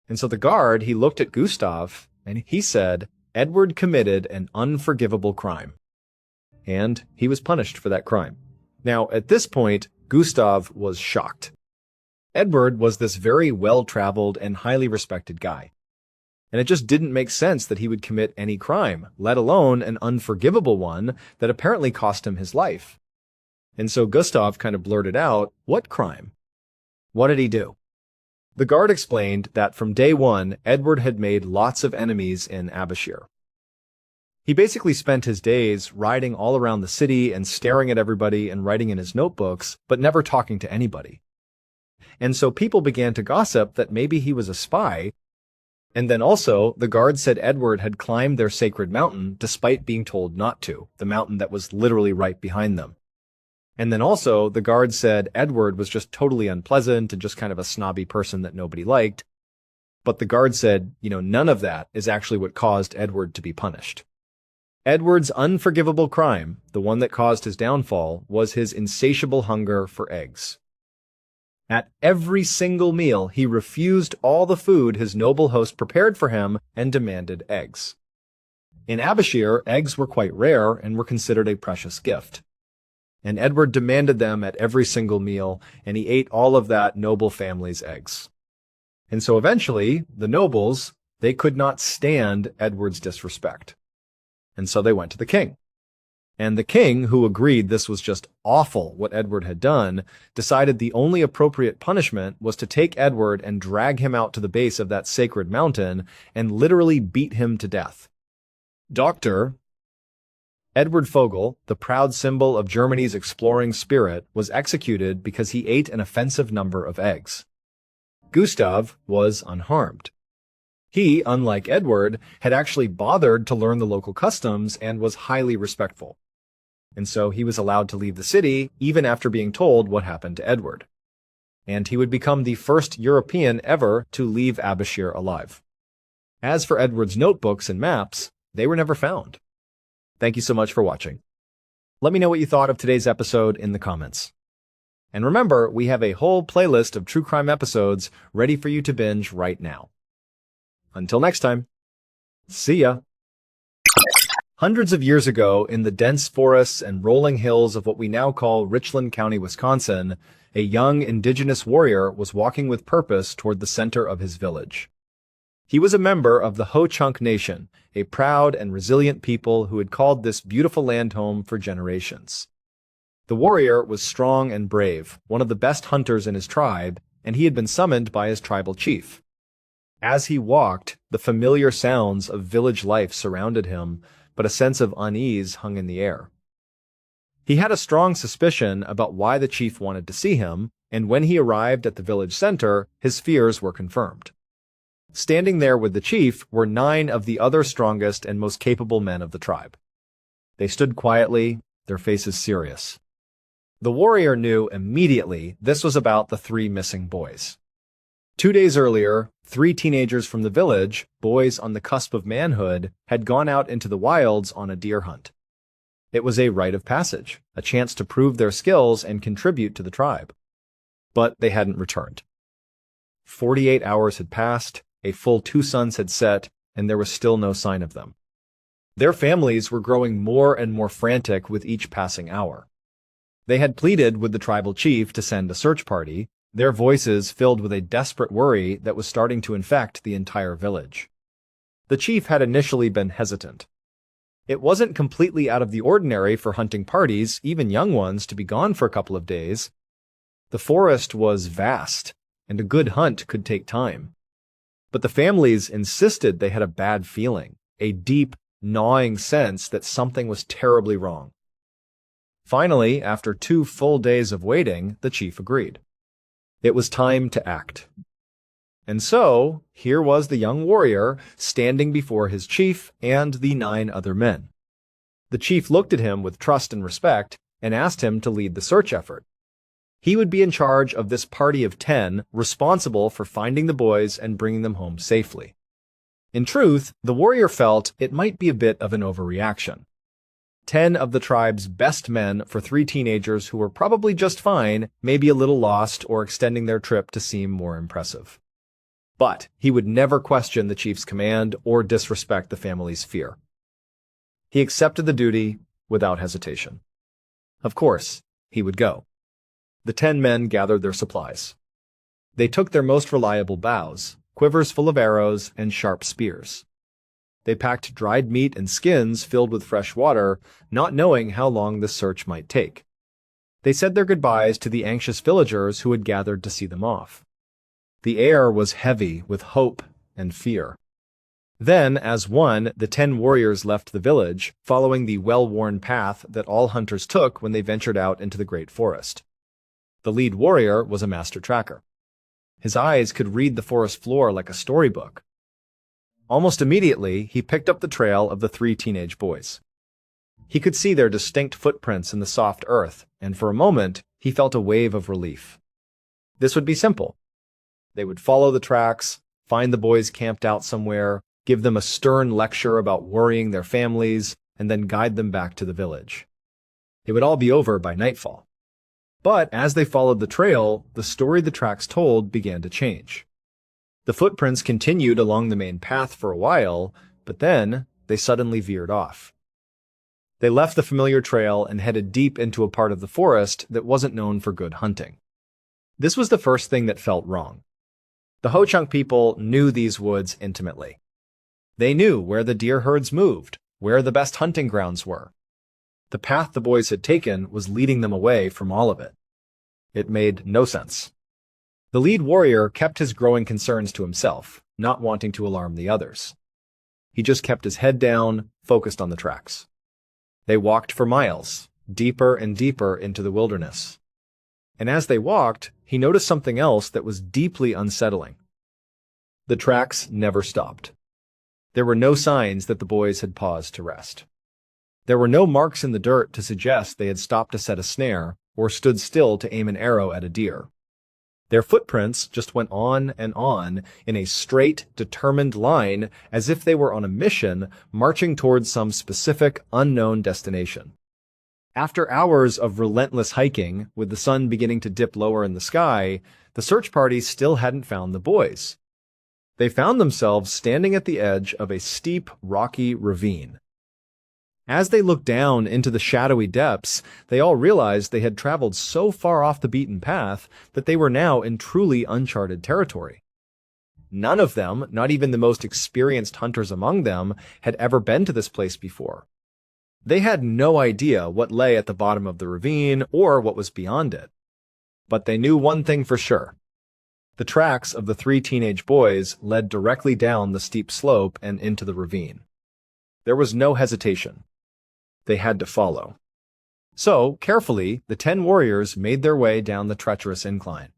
Speaker 1: And so the guard, he looked at Gustav and he said, Edward committed an unforgivable crime. And he was punished for that crime. Now, at this point, Gustav was shocked. Edward was this very well-traveled and highly respected guy. And it just didn't make sense that he would commit any crime, let alone an unforgivable one that apparently cost him his life. And so Gustav kind of blurted out, "What crime? What did he do?" The guard explained that from day one, Edward had made lots of enemies in Abbashir. He basically spent his days riding all around the city and staring at everybody and writing in his notebooks, but never talking to anybody. And so people began to gossip that maybe he was a spy. And then also, the guard said Edward had climbed their sacred mountain despite being told not to, the mountain that was literally right behind them. And then also, the guard said Edward was just totally unpleasant and just kind of a snobby person that nobody liked. But the guard said, none of that is actually what caused Edward to be punished. Edward's unforgivable crime, the one that caused his downfall, was his insatiable hunger for eggs. At every single meal, he refused all the food his noble host prepared for him and demanded eggs. In Abbashir, eggs were quite rare and were considered a precious gift. And Edward demanded them at every single meal, and he ate all of that noble family's eggs. And so eventually, the nobles, they could not stand Edward's disrespect. And so they went to the king. And the king, who agreed this was just awful what Edward had done, decided the only appropriate punishment was to take Edward and drag him out to the base of that sacred mountain and literally beat him to death. Dr. Edward Vogel, the proud symbol of Germany's exploring spirit, was executed because he ate an offensive number of eggs. Gustav was unharmed. He, unlike Edward, had actually bothered to learn the local customs and was highly respectful. And so he was allowed to leave the city even after being told what happened to Edward. And he would become the first European ever to leave Abbashir alive. As for Edward's notebooks and maps, they were never found. Thank you so much for watching. Let me know what you thought of today's episode in the comments. And remember, we have a whole playlist of true crime episodes ready for you to binge right now. Until next time, see ya. Hundreds of years ago, in the dense forests and rolling hills of what we now call Richland County, Wisconsin, a young indigenous warrior was walking with purpose toward the center of his village. He was a member of the Ho-Chunk Nation, a proud and resilient people who had called this beautiful land home for generations. The warrior was strong and brave, one of the best hunters in his tribe, and he had been summoned by his tribal chief. As he walked, the familiar sounds of village life surrounded him, but a sense of unease hung in the air. He had a strong suspicion about why the chief wanted to see him, and when he arrived at the village center, his fears were confirmed. Standing there with the chief were 9 of the other strongest and most capable men of the tribe. They stood quietly, their faces serious. The warrior knew immediately this was about the 3 missing boys. 2 days earlier, 3 teenagers from the village, boys on the cusp of manhood, had gone out into the wilds on a deer hunt. It was a rite of passage, a chance to prove their skills and contribute to the tribe. But they hadn't returned. 48 hours had passed, a full 2 suns had set, and there was still no sign of them. Their families were growing more and more frantic with each passing hour. They had pleaded with the tribal chief to send a search party, their voices filled with a desperate worry that was starting to infect the entire village. The chief had initially been hesitant. It wasn't completely out of the ordinary for hunting parties, even young ones, to be gone for a couple of days. The forest was vast, and a good hunt could take time. But the families insisted they had a bad feeling, a deep, gnawing sense that something was terribly wrong. Finally, after 2 full days of waiting, the chief agreed. It was time to act. And so, here was the young warrior standing before his chief and the 9 other men. The chief looked at him with trust and respect and asked him to lead the search effort. He would be in charge of this party of 10, responsible for finding the boys and bringing them home safely. In truth, the warrior felt it might be a bit of an overreaction. 10 of the tribe's best men for 3 teenagers who were probably just fine, maybe a little lost or extending their trip to seem more impressive. But he would never question the chief's command or disrespect the family's fear. He accepted the duty without hesitation. Of course, he would go. The 10 men gathered their supplies. They took their most reliable bows, quivers full of arrows, and sharp spears. They packed dried meat and skins filled with fresh water, not knowing how long the search might take. They said their goodbyes to the anxious villagers who had gathered to see them off. The air was heavy with hope and fear. Then, as one, the 10 warriors left the village, following the well-worn path that all hunters took when they ventured out into the great forest. The lead warrior was a master tracker. His eyes could read the forest floor like a storybook. Almost immediately, he picked up the trail of the 3 teenage boys. He could see their distinct footprints in the soft earth, and for a moment, he felt a wave of relief. This would be simple. They would follow the tracks, find the boys camped out somewhere, give them a stern lecture about worrying their families, and then guide them back to the village. It would all be over by nightfall. But as they followed the trail, the story the tracks told began to change. The footprints continued along the main path for a while, but then they suddenly veered off. They left the familiar trail and headed deep into a part of the forest that wasn't known for good hunting. This was the first thing that felt wrong. The Ho-Chunk people knew these woods intimately. They knew where the deer herds moved, where the best hunting grounds were. The path the boys had taken was leading them away from all of it. It made no sense. The lead warrior kept his growing concerns to himself, not wanting to alarm the others. He just kept his head down, focused on the tracks. They walked for miles, deeper and deeper into the wilderness. And as they walked, he noticed something else that was deeply unsettling. The tracks never stopped. There were no signs that the boys had paused to rest. There were no marks in the dirt to suggest they had stopped to set a snare or stood still to aim an arrow at a deer. Their footprints just went on and on in a straight, determined line as if they were on a mission marching towards some specific, unknown destination. After hours of relentless hiking, with the sun beginning to dip lower in the sky, the search party still hadn't found the boys. They found themselves standing at the edge of a steep, rocky ravine. As they looked down into the shadowy depths, they all realized they had traveled so far off the beaten path that they were now in truly uncharted territory. None of them, not even the most experienced hunters among them, had ever been to this place before. They had no idea what lay at the bottom of the ravine or what was beyond it. But they knew one thing for sure. The tracks of the 3 teenage boys led directly down the steep slope and into the ravine. There was no hesitation. They had to follow. So, carefully, the 10 warriors made their way down the treacherous incline.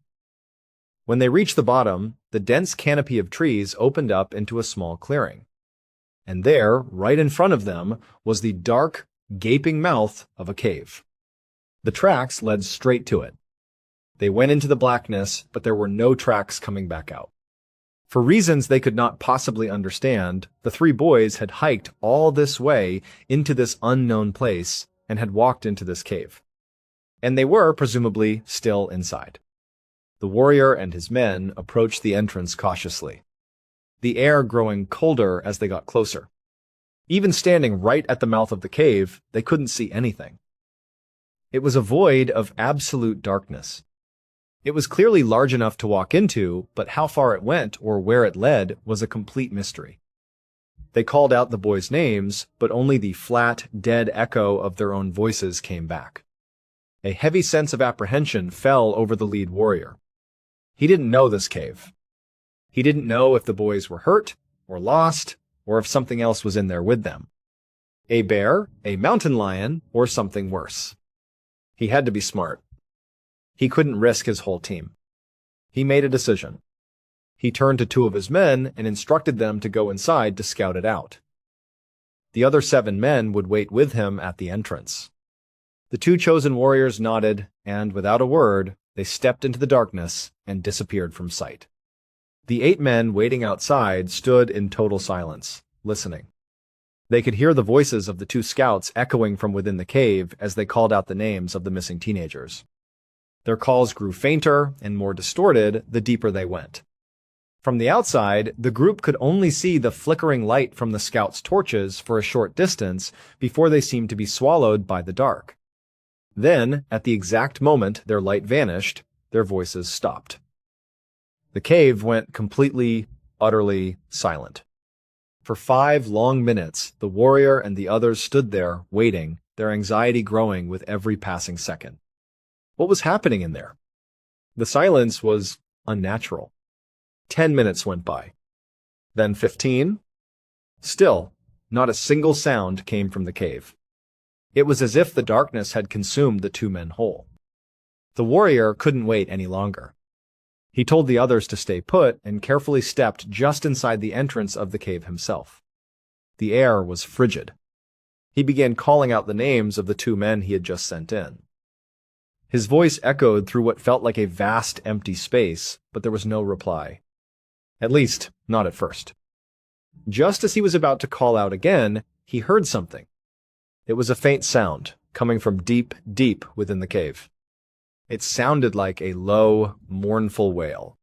Speaker 1: When they reached the bottom, the dense canopy of trees opened up into a small clearing. And there, right in front of them, was the dark, gaping mouth of a cave. The tracks led straight to it. They went into the blackness, but there were no tracks coming back out. For reasons they could not possibly understand, the 3 boys had hiked all this way into this unknown place and had walked into this cave. And they were, presumably, still inside. The warrior and his men approached the entrance cautiously, the air growing colder as they got closer. Even standing right at the mouth of the cave, they couldn't see anything. It was a void of absolute darkness. It was clearly large enough to walk into, but how far it went or where it led was a complete mystery. They called out the boys' names, but only the flat, dead echo of their own voices came back. A heavy sense of apprehension fell over the lead warrior. He didn't know this cave. He didn't know if the boys were hurt or lost, or if something else was in there with them. A bear, a mountain lion, or something worse. He had to be smart. He couldn't risk his whole team. He made a decision. He turned to 2 of his men and instructed them to go inside to scout it out. The other 7 men would wait with him at the entrance. The 2 chosen warriors nodded, and without a word, they stepped into the darkness and disappeared from sight. The 8 men waiting outside stood in total silence, listening. They could hear the voices of the two scouts echoing from within the cave as they called out the names of the missing teenagers. Their calls grew fainter and more distorted the deeper they went. From the outside, the group could only see the flickering light from the scouts' torches for a short distance before they seemed to be swallowed by the dark. Then, at the exact moment their light vanished, their voices stopped. The cave went completely, utterly silent. For 5 long minutes, the warrior and the others stood there, waiting, their anxiety growing with every passing second. What was happening in there? The silence was unnatural. 10 minutes went by. Then 15. Still, not a single sound came from the cave. It was as if the darkness had consumed the 2 men whole. The warrior couldn't wait any longer. He told the others to stay put and carefully stepped just inside the entrance of the cave himself. The air was frigid. He began calling out the names of the 2 men he had just sent in. His voice echoed through what felt like a vast empty space, but there was no reply. At least, not at first. Just as he was about to call out again, he heard something. It was a faint sound, coming from deep, deep within the cave. It sounded like a low, mournful wail.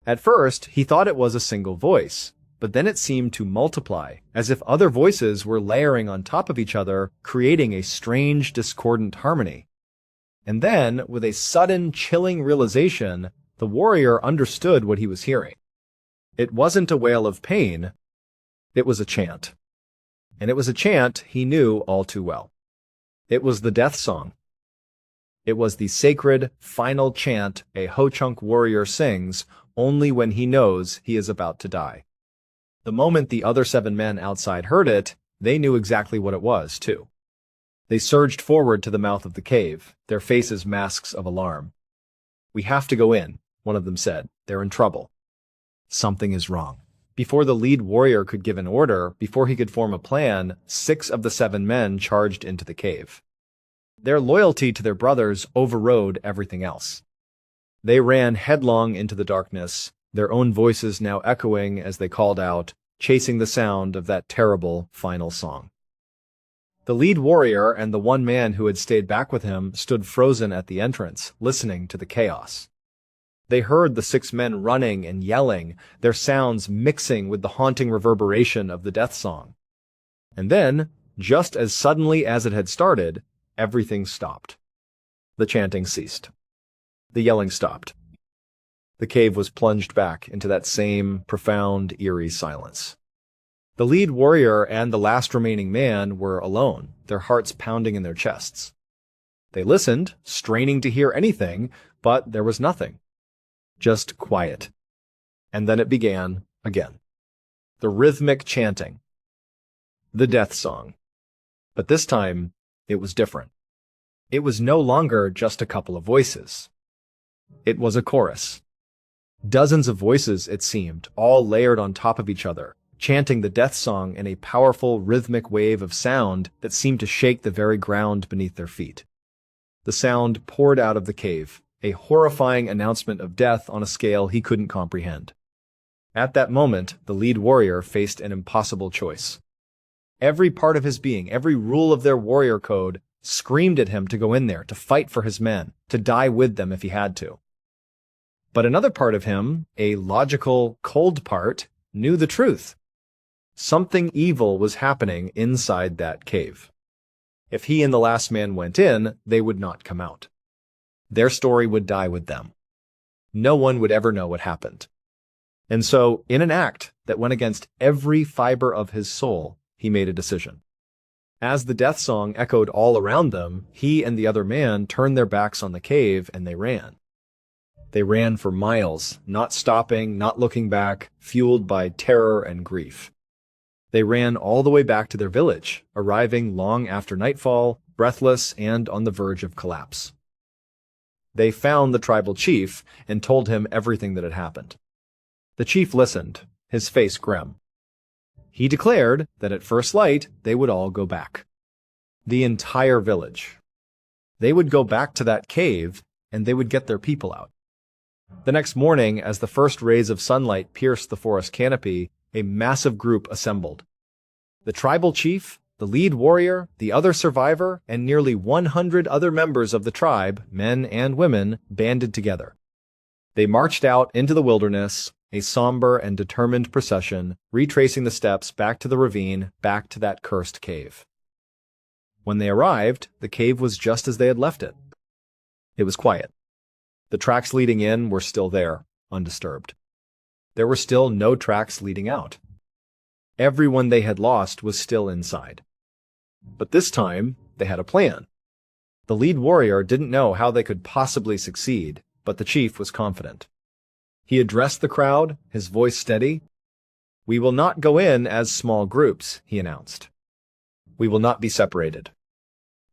Speaker 1: At first, he thought it was a single voice, but then it seemed to multiply, as if other voices were layering on top of each other, creating a strange, discordant harmony. And then, with a sudden, chilling realization, the warrior understood what he was hearing. It wasn't a wail of pain, it was a chant. And it was a chant he knew all too well. It was the death song. It was the sacred, final chant a Ho-Chunk warrior sings only when he knows he is about to die. The moment the other 7 men outside heard it, they knew exactly what it was, too. They surged forward to the mouth of the cave, their faces masks of alarm. "We have to go in," one of them said. "They're in trouble." Something is wrong. Before the lead warrior could give an order, before he could form a plan, 6 of the 7 men charged into the cave. Their loyalty to their brothers overrode everything else. They ran headlong into the darkness, their own voices now echoing as they called out, chasing the sound of that terrible final song. The lead warrior and the 1 man who had stayed back with him stood frozen at the entrance, listening to the chaos. They heard the 6 men running and yelling, their sounds mixing with the haunting reverberation of the death song. And then, just as suddenly as it had started, everything stopped. The chanting ceased. The yelling stopped. The cave was plunged back into that same profound, eerie silence. The lead warrior and the last remaining man were alone, their hearts pounding in their chests. They listened, straining to hear anything, but there was nothing. Just quiet. And then it began again. The rhythmic chanting. The death song. But this time, it was different. It was no longer just a couple of voices. It was a chorus. Dozens of voices, it seemed, all layered on top of each other, chanting the death song in a powerful rhythmic wave of sound that seemed to shake the very ground beneath their feet. The sound poured out of the cave, a horrifying announcement of death on a scale he couldn't comprehend. At that moment, the lead warrior faced an impossible choice. Every part of his being, every rule of their warrior code, screamed at him to go in there, to fight for his men, to die with them if he had to. But another part of him, a logical, cold part, knew the truth. Something evil was happening inside that cave. If he and the last man went in, they would not come out. Their story would die with them. No one would ever know what happened. And so, in an act that went against every fiber of his soul, he made a decision. As the death song echoed all around them, he and the other man turned their backs on the cave and they ran. They ran for miles, not stopping, not looking back, fueled by terror and grief. They ran all the way back to their village, arriving long after nightfall, breathless and on the verge of collapse. They found the tribal chief and told him everything that had happened. The chief listened, his face grim. He declared that at first light they would all go back. The entire village. They would go back to that cave and they would get their people out. The next morning, as the first rays of sunlight pierced the forest canopy, a massive group assembled. The tribal chief, the lead warrior, the other survivor, and nearly 100 other members of the tribe, men and women, banded together. They marched out into the wilderness, a somber and determined procession, retracing the steps back to the ravine, back to that cursed cave. When they arrived, the cave was just as they had left it. It was quiet. The tracks leading in were still there, undisturbed. There were still no tracks leading out. Everyone they had lost was still inside. But this time, they had a plan. The lead warrior didn't know how they could possibly succeed, but the chief was confident. He addressed the crowd, his voice steady. "We will not go in as small groups," he announced. "We will not be separated.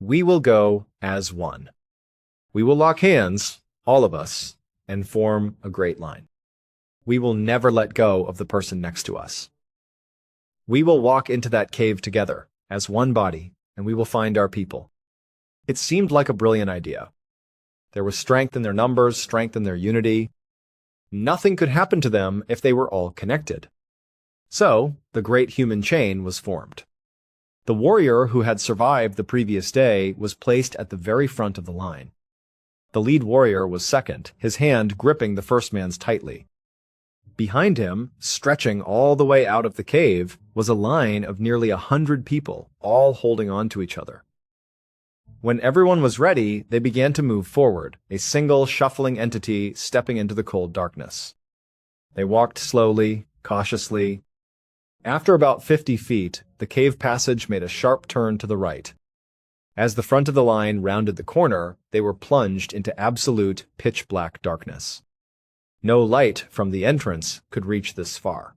Speaker 1: We will go as one. We will lock hands, all of us, and form a great line. We will never let go of the person next to us. We will walk into that cave together, as one body, and we will find our people." It seemed like a brilliant idea. There was strength in their numbers, strength in their unity. Nothing could happen to them if they were all connected. So, the great human chain was formed. The warrior who had survived the previous day was placed at the very front of the line. The lead warrior was second, his hand gripping the first man's tightly. Behind him, stretching all the way out of the cave, was a line of nearly 100 people, all holding on to each other. When everyone was ready, they began to move forward, a single shuffling entity stepping into the cold darkness. They walked slowly, cautiously. After about 50 feet, the cave passage made a sharp turn to the right. As the front of the line rounded the corner, they were plunged into absolute pitch-black darkness. No light from the entrance could reach this far.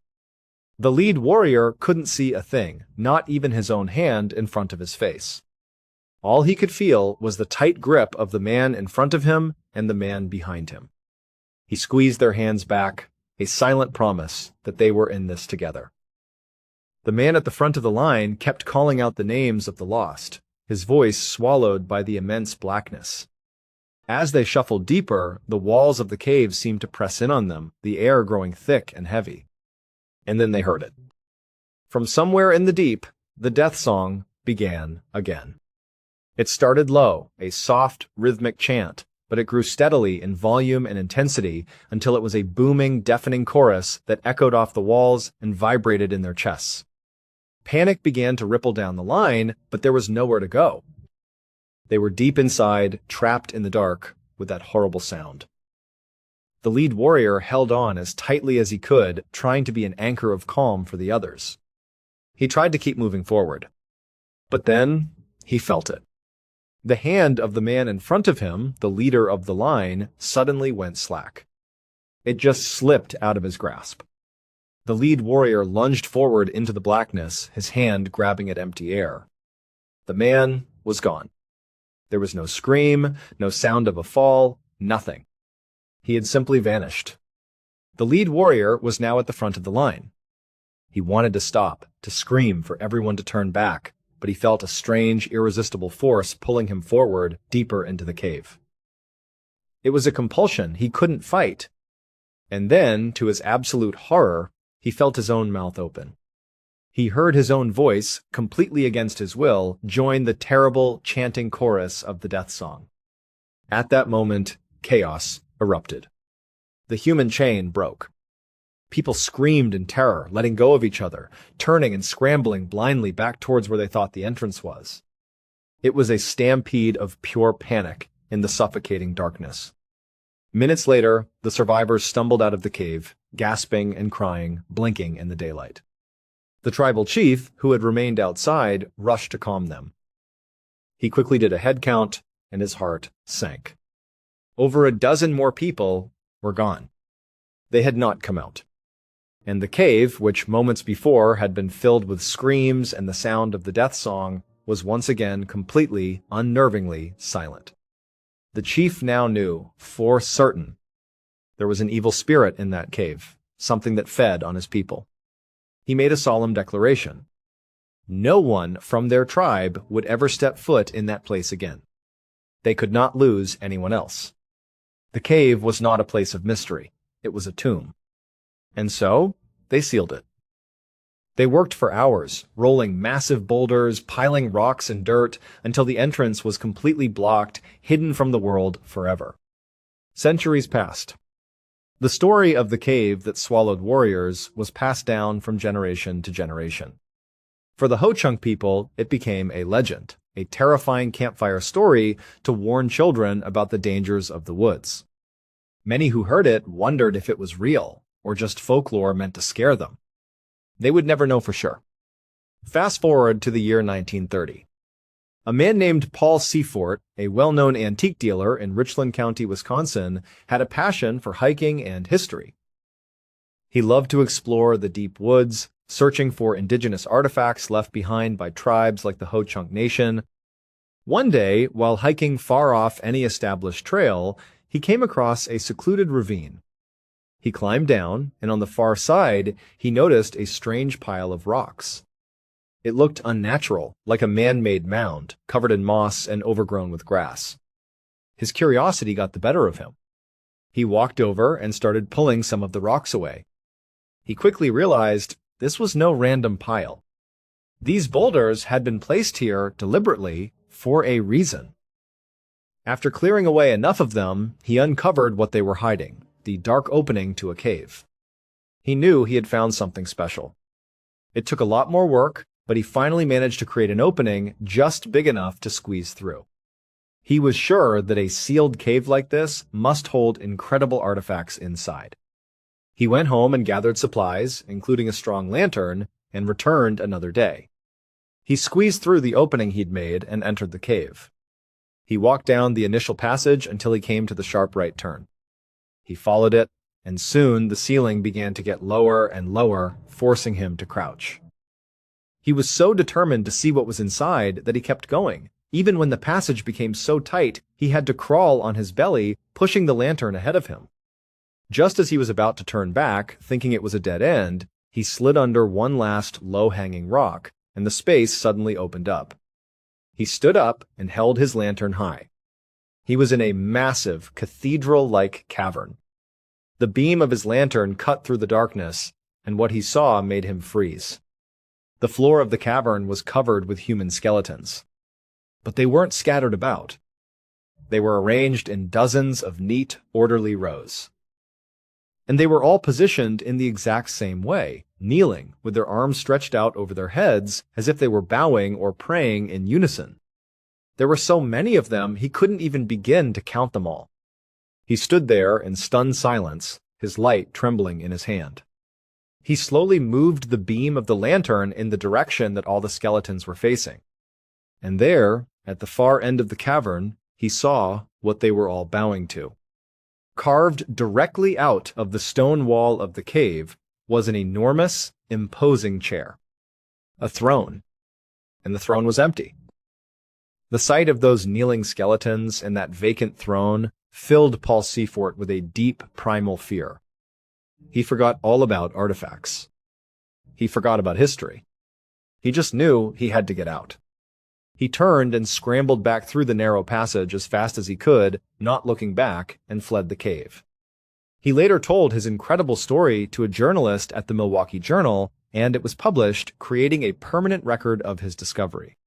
Speaker 1: The lead warrior couldn't see a thing, not even his own hand in front of his face. All he could feel was the tight grip of the man in front of him and the man behind him. He squeezed their hands back, a silent promise that they were in this together. The man at the front of the line kept calling out the names of the lost, his voice swallowed by the immense blackness. As they shuffled deeper, the walls of the cave seemed to press in on them, the air growing thick and heavy. And then they heard it. From somewhere in the deep, the death song began again. It started low, a soft, rhythmic chant, but it grew steadily in volume and intensity until it was a booming, deafening chorus that echoed off the walls and vibrated in their chests. Panic began to ripple down the line, but there was nowhere to go. They were deep inside, trapped in the dark, with that horrible sound. The lead warrior held on as tightly as he could, trying to be an anchor of calm for the others. He tried to keep moving forward. But then, he felt it. The hand of the man in front of him, the leader of the line, suddenly went slack. It just slipped out of his grasp. The lead warrior lunged forward into the blackness, his hand grabbing at empty air. The man was gone. There was no scream, no sound of a fall, nothing. He had simply vanished. The lead warrior was now at the front of the line. He wanted to stop, to scream for everyone to turn back, but he felt a strange, irresistible force pulling him forward, deeper into the cave. It was a compulsion he couldn't fight. And then, to his absolute horror, he felt his own mouth open. He heard his own voice, completely against his will, join the terrible, chanting chorus of the death song. At that moment, chaos erupted. The human chain broke. People screamed in terror, letting go of each other, turning and scrambling blindly back towards where they thought the entrance was. It was a stampede of pure panic in the suffocating darkness. Minutes later, the survivors stumbled out of the cave, gasping and crying, blinking in the daylight. The tribal chief, who had remained outside, rushed to calm them. He quickly did a head count, and his heart sank. Over a dozen more people were gone. They had not come out. And the cave, which moments before had been filled with screams and the sound of the death song, was once again completely, unnervingly silent. The chief now knew, for certain, there was an evil spirit in that cave, something that fed on his people. He made a solemn declaration. No one from their tribe would ever step foot in that place again. They could not lose anyone else. The cave was not a place of mystery. It was a tomb. And so, they sealed it. They worked for hours, rolling massive boulders, piling rocks and dirt, until the entrance was completely blocked, hidden from the world forever. Centuries passed. The story of the cave that swallowed warriors was passed down from generation to generation. For the Ho-Chunk people, it became a legend, a terrifying campfire story to warn children about the dangers of the woods. Many who heard it wondered if it was real, or just folklore meant to scare them. They would never know for sure. Fast forward to the year 1930. A man named Paul Seafort, a well-known antique dealer in Richland County, Wisconsin, had a passion for hiking and history. He loved to explore the deep woods, searching for indigenous artifacts left behind by tribes like the Ho-Chunk Nation. One day, while hiking far off any established trail, he came across a secluded ravine. He climbed down, and on the far side, he noticed a strange pile of rocks. It looked unnatural, like a man-made mound, covered in moss and overgrown with grass. His curiosity got the better of him. He walked over and started pulling some of the rocks away. He quickly realized this was no random pile. These boulders had been placed here deliberately for a reason. After clearing away enough of them, he uncovered what they were hiding, the dark opening to a cave. He knew he had found something special. It took a lot more work, but he finally managed to create an opening just big enough to squeeze through. He was sure that a sealed cave like this must hold incredible artifacts inside. He went home and gathered supplies, including a strong lantern, and returned another day. He squeezed through the opening he'd made and entered the cave. He walked down the initial passage until he came to the sharp right turn. He followed it, and soon the ceiling began to get lower and lower, forcing him to crouch. He was so determined to see what was inside that he kept going. Even when the passage became so tight, he had to crawl on his belly, pushing the lantern ahead of him. Just as he was about to turn back, thinking it was a dead end, he slid under one last low-hanging rock, and the space suddenly opened up. He stood up and held his lantern high. He was in a massive, cathedral-like cavern. The beam of his lantern cut through the darkness, and what he saw made him freeze. The floor of the cavern was covered with human skeletons. But they weren't scattered about. They were arranged in dozens of neat, orderly rows. And they were all positioned in the exact same way, kneeling, with their arms stretched out over their heads as if they were bowing or praying in unison. There were so many of them he couldn't even begin to count them all. He stood there in stunned silence, his light trembling in his hand. He slowly moved the beam of the lantern in the direction that all the skeletons were facing. And there, at the far end of the cavern, he saw what they were all bowing to. Carved directly out of the stone wall of the cave was an enormous, imposing chair. A throne. And the throne was empty. The sight of those kneeling skeletons and that vacant throne filled Paul Seafort with a deep, primal fear. He forgot all about artifacts. He forgot about history. He just knew he had to get out. He turned and scrambled back through the narrow passage as fast as he could, not looking back, and fled the cave. He later told his incredible story to a journalist at the Milwaukee Journal, and it was published, creating a permanent record of his discovery.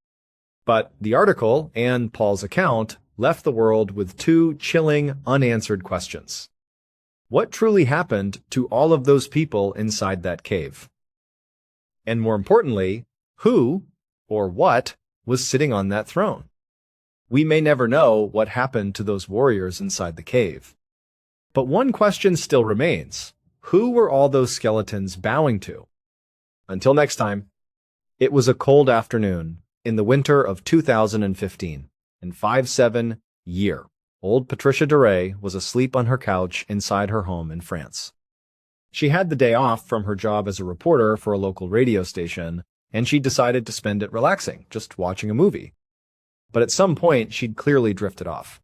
Speaker 1: But the article, and Paul's account, left the world with two chilling, unanswered questions. What truly happened to all of those people inside that cave? And more importantly, who, or what, was sitting on that throne? We may never know what happened to those warriors inside the cave. But one question still remains. Who were all those skeletons bowing to? Until next time. It was a cold afternoon in the winter of 2015, in 5-7 year. Old Patricia Duray was asleep on her couch inside her home in France. She had the day off from her job as a reporter for a local radio station, and she decided to spend it relaxing, just watching a movie. But at some point, she'd clearly drifted off.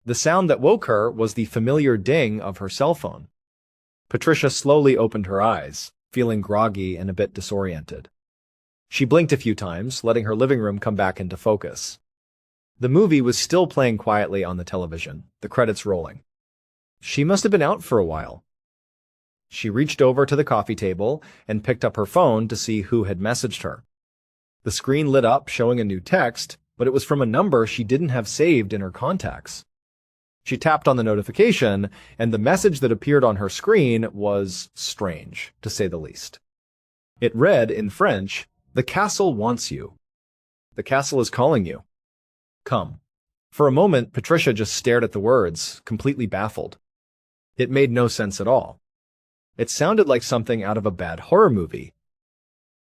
Speaker 1: The sound that woke her was the familiar ding of her cell phone. Patricia slowly opened her eyes, feeling groggy and a bit disoriented. She blinked a few times, letting her living room come back into focus. The movie was still playing quietly on the television, the credits rolling. She must have been out for a while. She reached over to the coffee table and picked up her phone to see who had messaged her. The screen lit up showing a new text, but it was from a number she didn't have saved in her contacts. She tapped on the notification, and the message that appeared on her screen was strange, to say the least. It read in French, "The castle wants you. The castle is calling you. Come." For a moment, Patricia just stared at the words, completely baffled. It made no sense at all. It sounded like something out of a bad horror movie.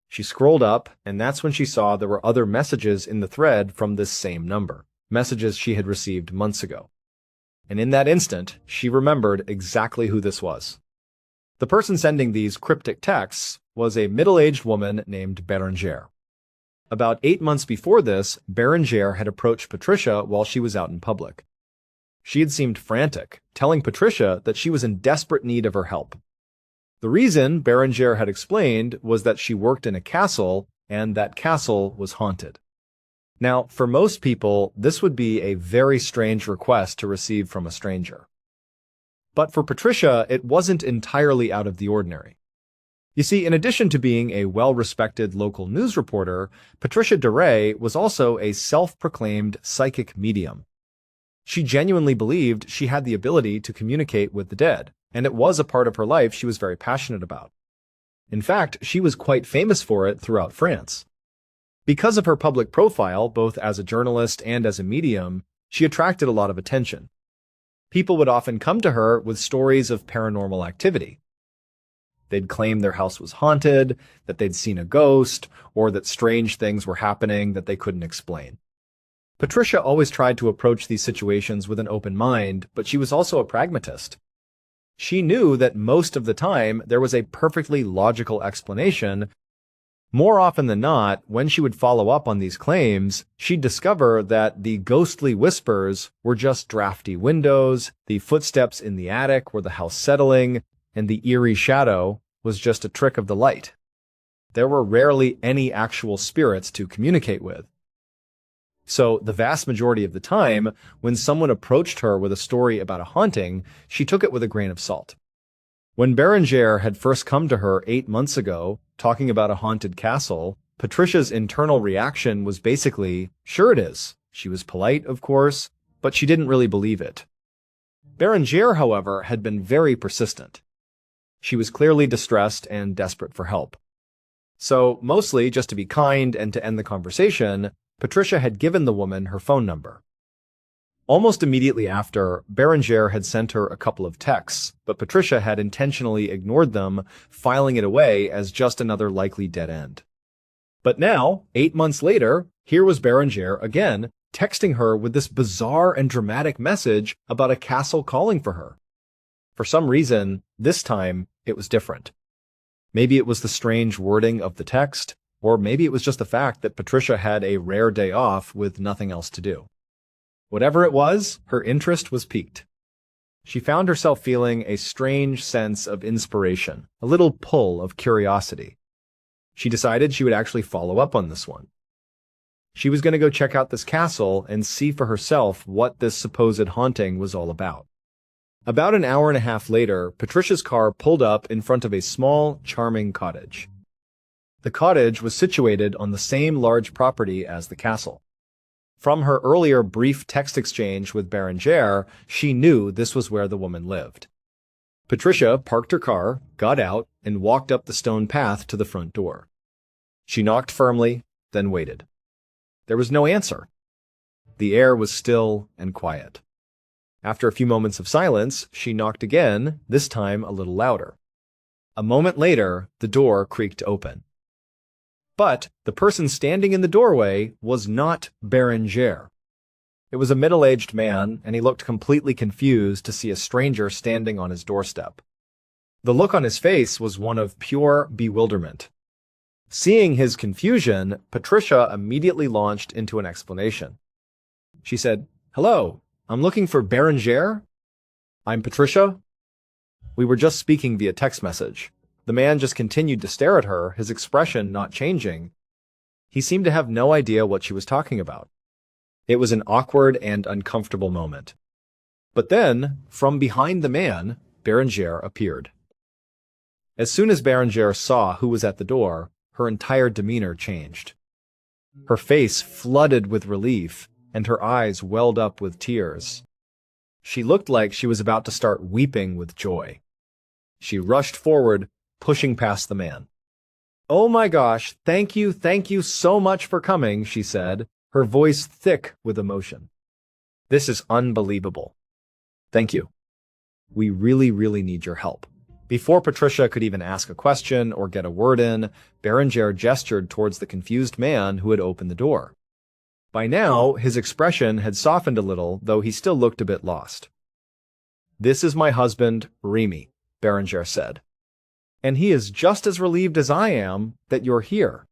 Speaker 1: She scrolled up, and that's when she saw there were other messages in the thread from this same number, messages she had received months ago. And in that instant, she remembered exactly who this was. The person sending these cryptic texts was a middle-aged woman named Bérengère. About 8 months before this, Bérengère had approached Patricia while she was out in public. She had seemed frantic, telling Patricia that she was in desperate need of her help. The reason, Bérengère had explained, was that she worked in a castle, and that castle was haunted. Now, for most people, this would be a very strange request to receive from a stranger. But for Patricia, it wasn't entirely out of the ordinary. You see, in addition to being a well-respected local news reporter, Patricia Duray was also a self-proclaimed psychic medium. She genuinely believed she had the ability to communicate with the dead, and it was a part of her life she was very passionate about. In fact, she was quite famous for it throughout France. Because of her public profile, both as a journalist and as a medium, she attracted a lot of attention. People would often come to her with stories of paranormal activity. They'd claim their house was haunted, that they'd seen a ghost, or that strange things were happening that they couldn't explain. Patricia always tried to approach these situations with an open mind, but she was also a pragmatist. She knew that most of the time there was a perfectly logical explanation. More often than not, when she would follow up on these claims, she'd discover that the ghostly whispers were just drafty windows, the footsteps in the attic were the house settling, and the eerie shadow was just a trick of the light. There were rarely any actual spirits to communicate with. So, the vast majority of the time, when someone approached her with a story about a haunting, she took it with a grain of salt. When Bérengère had first come to her 8 months ago, talking about a haunted castle, Patricia's internal reaction was basically, sure it is. She was polite, of course, but she didn't really believe it. Bérengère, however, had been very persistent. She was clearly distressed and desperate for help. So, mostly just to be kind and to end the conversation, Patricia had given the woman her phone number. Almost immediately after, Bérengère had sent her a couple of texts, but Patricia had intentionally ignored them, filing it away as just another likely dead end. But now, 8 months later, here was Bérengère again, texting her with this bizarre and dramatic message about a castle calling for her. For some reason, this time, it was different. Maybe it was the strange wording of the text, or maybe it was just the fact that Patricia had a rare day off with nothing else to do. Whatever it was, her interest was piqued. She found herself feeling a strange sense of inspiration, a little pull of curiosity. She decided she would actually follow up on this one. She was going to go check out this castle and see for herself what this supposed haunting was all about. About an hour and a half later, Patricia's car pulled up in front of a small, charming cottage. The cottage was situated on the same large property as the castle. From her earlier brief text exchange with Bérengère, she knew this was where the woman lived. Patricia parked her car, got out, and walked up the stone path to the front door. She knocked firmly, then waited. There was no answer. The air was still and quiet. After a few moments of silence, she knocked again, this time a little louder. A moment later, the door creaked open. But the person standing in the doorway was not Bérengère. It was a middle-aged man, and he looked completely confused to see a stranger standing on his doorstep. The look on his face was one of pure bewilderment. Seeing his confusion, Patricia immediately launched into an explanation. She said, "Hello, I'm looking for Bérengère. I'm Patricia. We were just speaking via text message." The man just continued to stare at her, his expression not changing. He seemed to have no idea what she was talking about. It was an awkward and uncomfortable moment. But then, from behind the man, Bérengère appeared. As soon as Berenger saw who was at the door, her entire demeanor changed. Her face flooded with relief, and her eyes welled up with tears. She looked like she was about to start weeping with joy. She rushed forward, pushing past the man. "Oh my gosh, thank you so much for coming," she said, her voice thick with emotion. "This is unbelievable. Thank you. We really need your help." Before Patricia could even ask a question or get a word in, Berenger gestured towards the confused man who had opened the door. By now, his expression had softened a little, though he still looked a bit lost. "This is my husband, Remy," Berenger said. "And he is just as relieved as I am that you're here."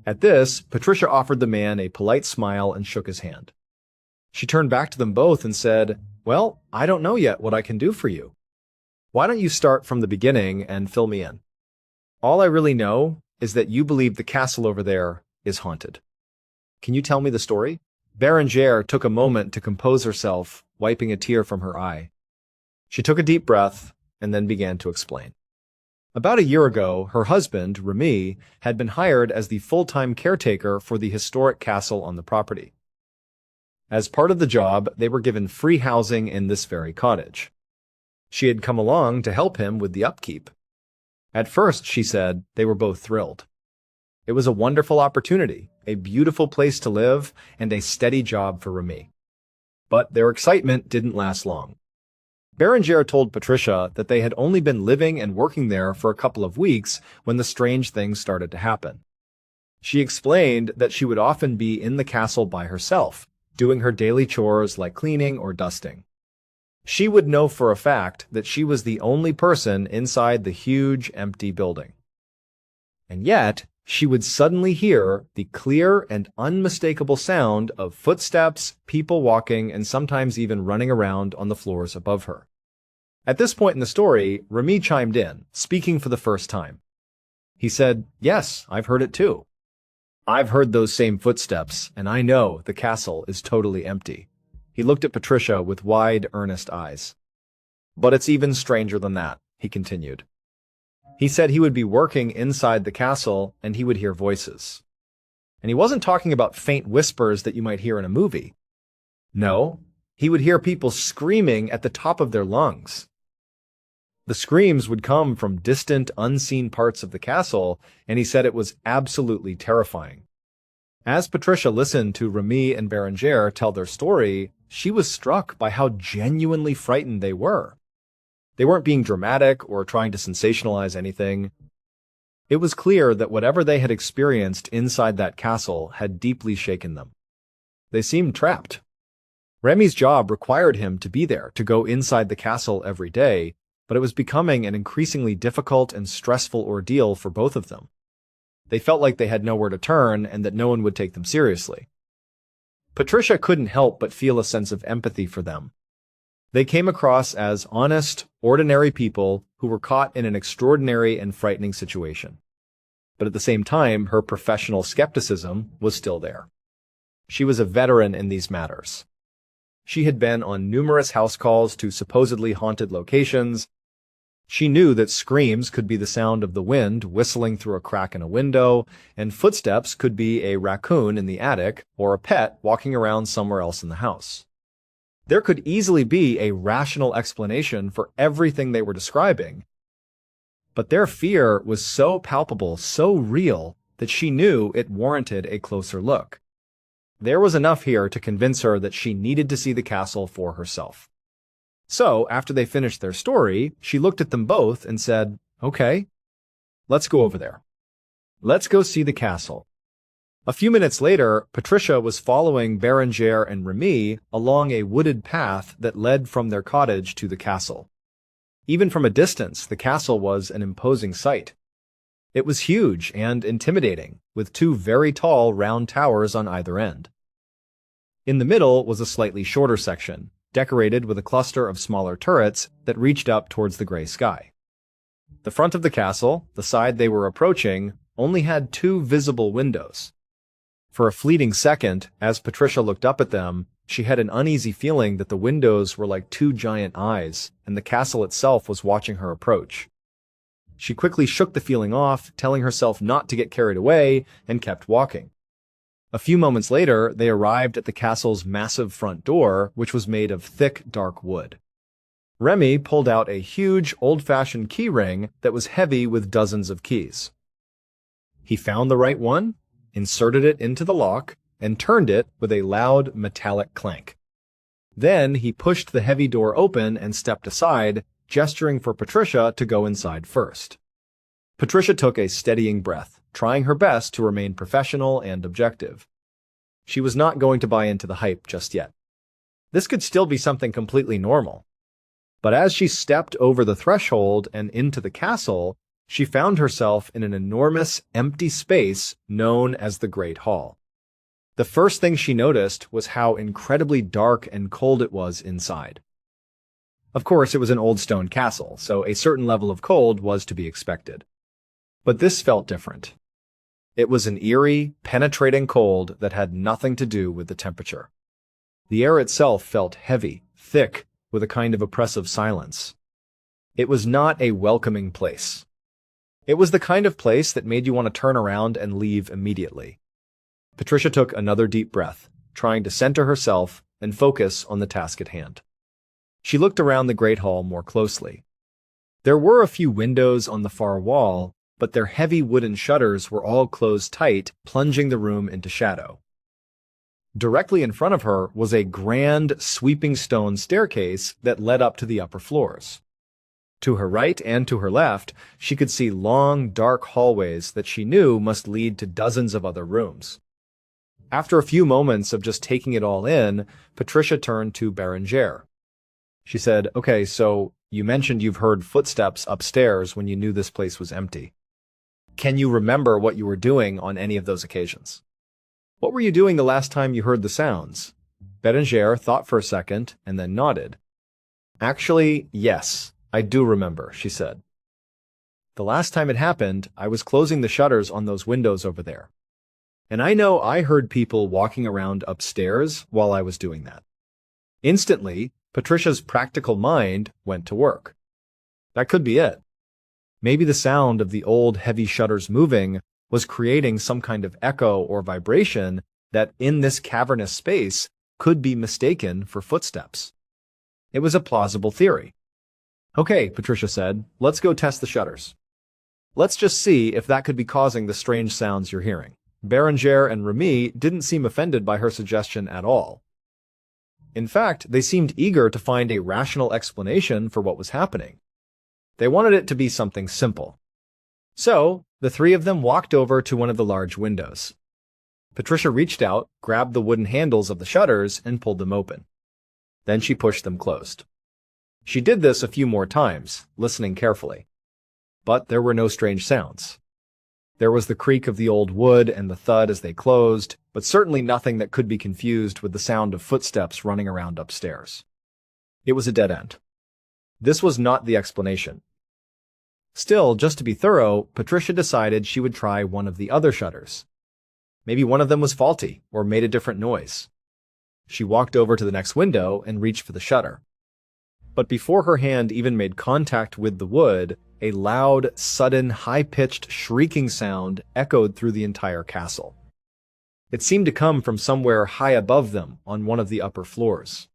Speaker 1: At this, Patricia offered the man a polite smile and shook his hand. She turned back to them both and said, "Well, I don't know yet what I can do for you. Why don't you start from the beginning and fill me in? All I really know is that you believe the castle over there is haunted. Can you tell me the story?" Berenger took a moment to compose herself, wiping a tear from her eye. She took a deep breath and then began to explain. About a year ago, her husband, Remy, had been hired as the full-time caretaker for the historic castle on the property. As part of the job, they were given free housing in this very cottage. She had come along to help him with the upkeep. At first, she said, they were both thrilled. It was a wonderful opportunity, a beautiful place to live, and a steady job for Remy. But their excitement didn't last long. Berenger told Patricia that they had only been living and working there for a couple of weeks when the strange things started to happen. She explained that she would often be in the castle by herself, doing her daily chores like cleaning or dusting. She would know for a fact that she was the only person inside the huge, empty building. And yet, she would suddenly hear the clear and unmistakable sound of footsteps, people walking, and sometimes even running around on the floors above her. At this point in the story, Remy chimed in, speaking for the first time. He said, "Yes, I've heard it too. I've heard those same footsteps, and I know the castle is totally empty." He looked at Patricia with wide, earnest eyes. "But it's even stranger than that," he continued. He said he would be working inside the castle and he would hear voices. And he wasn't talking about faint whispers that you might hear in a movie. No, he would hear people screaming at the top of their lungs. The screams would come from distant, unseen parts of the castle, and he said it was absolutely terrifying. As Patricia listened to Remy and Berenger tell their story, she was struck by how genuinely frightened they were. They weren't being dramatic or trying to sensationalize anything. It was clear that whatever they had experienced inside that castle had deeply shaken them. They seemed trapped. Remy's job required him to be there, to go inside the castle every day, but it was becoming an increasingly difficult and stressful ordeal for both of them. They felt like they had nowhere to turn and that no one would take them seriously. Patricia couldn't help but feel a sense of empathy for them. They came across as honest, ordinary people who were caught in an extraordinary and frightening situation. But at the same time, her professional skepticism was still there. She was a veteran in these matters. She had been on numerous house calls to supposedly haunted locations. She knew that screams could be the sound of the wind whistling through a crack in a window, and footsteps could be a raccoon in the attic or a pet walking around somewhere else in the house. There could easily be a rational explanation for everything they were describing. But their fear was so palpable, so real, that she knew it warranted a closer look. There was enough here to convince her that she needed to see the castle for herself. So, after they finished their story, she looked at them both and said, "Okay, let's go over there. Let's go see the castle." A few minutes later, Patricia was following Berenger and Remy along a wooded path that led from their cottage to the castle. Even from a distance, the castle was an imposing sight. It was huge and intimidating, with two very tall round towers on either end. In the middle was a slightly shorter section, decorated with a cluster of smaller turrets that reached up towards the gray sky. The front of the castle, the side they were approaching, only had two visible windows. For a fleeting second, as Patricia looked up at them, she had an uneasy feeling that the windows were like two giant eyes, and the castle itself was watching her approach. she quickly shook the feeling off, telling herself not to get carried away, and kept walking. A few moments later, they arrived at the castle's massive front door, which was made of thick, dark wood. Remy pulled out a huge, old-fashioned key ring that was heavy with dozens of keys. He found the right one, inserted it into the lock, and turned it with a loud, metallic clank. Then he pushed the heavy door open and stepped aside, gesturing for Patricia to go inside first. Patricia took a steadying breath, trying her best to remain professional and objective. She was not going to buy into the hype just yet. This could still be something completely normal. But as she stepped over the threshold and into the castle, she found herself in an enormous, empty space known as the Great Hall. The first thing she noticed was how incredibly dark and cold it was inside. Of course, it was an old stone castle, so a certain level of cold was to be expected. But this felt different. It was an eerie, penetrating cold that had nothing to do with the temperature. The air itself felt heavy, thick, with a kind of oppressive silence. It was not a welcoming place. It was the kind of place that made you want to turn around and leave immediately. Patricia took another deep breath, trying to center herself and focus on the task at hand. She looked around the Great Hall more closely. There were a few windows on the far wall, but their heavy wooden shutters were all closed tight, plunging the room into shadow. Directly in front of her was a grand, sweeping stone staircase that led up to the upper floors. To her right and to her left, she could see long, dark hallways that she knew must lead to dozens of other rooms. After a few moments of just taking it all in, Patricia turned to Berenger. She said, "Okay, so you mentioned you've heard footsteps upstairs when you knew this place was empty. Can you remember what you were doing on any of those occasions? What were you doing the last time you heard the sounds?" Berenger thought for a second and then nodded. "Actually, yes, I do remember," she said. "The last time it happened, I was closing the shutters on those windows over there. And I know I heard people walking around upstairs while I was doing that." Instantly, Patricia's practical mind went to work. That could be it. Maybe the sound of the old heavy shutters moving was creating some kind of echo or vibration that in this cavernous space could be mistaken for footsteps. It was a plausible theory. "Okay," Patricia said, "let's go test the shutters. Let's just see if that could be causing the strange sounds you're hearing." Berenger and Remy didn't seem offended by her suggestion at all. In fact, they seemed eager to find a rational explanation for what was happening. They wanted it to be something simple. So, the three of them walked over to one of the large windows. Patricia reached out, grabbed the wooden handles of the shutters, and pulled them open. Then she pushed them closed. She did this a few more times, listening carefully. But there were no strange sounds. There was the creak of the old wood and the thud as they closed, but certainly nothing that could be confused with the sound of footsteps running around upstairs. It was a dead end. This was not the explanation. Still, just to be thorough, Patricia decided she would try one of the other shutters. Maybe one of them was faulty or made a different noise. She walked over to the next window and reached for the shutter. But before her hand even made contact with the wood, a loud, sudden, high-pitched shrieking sound echoed through the entire castle. It seemed to come from somewhere high above them on one of the upper floors.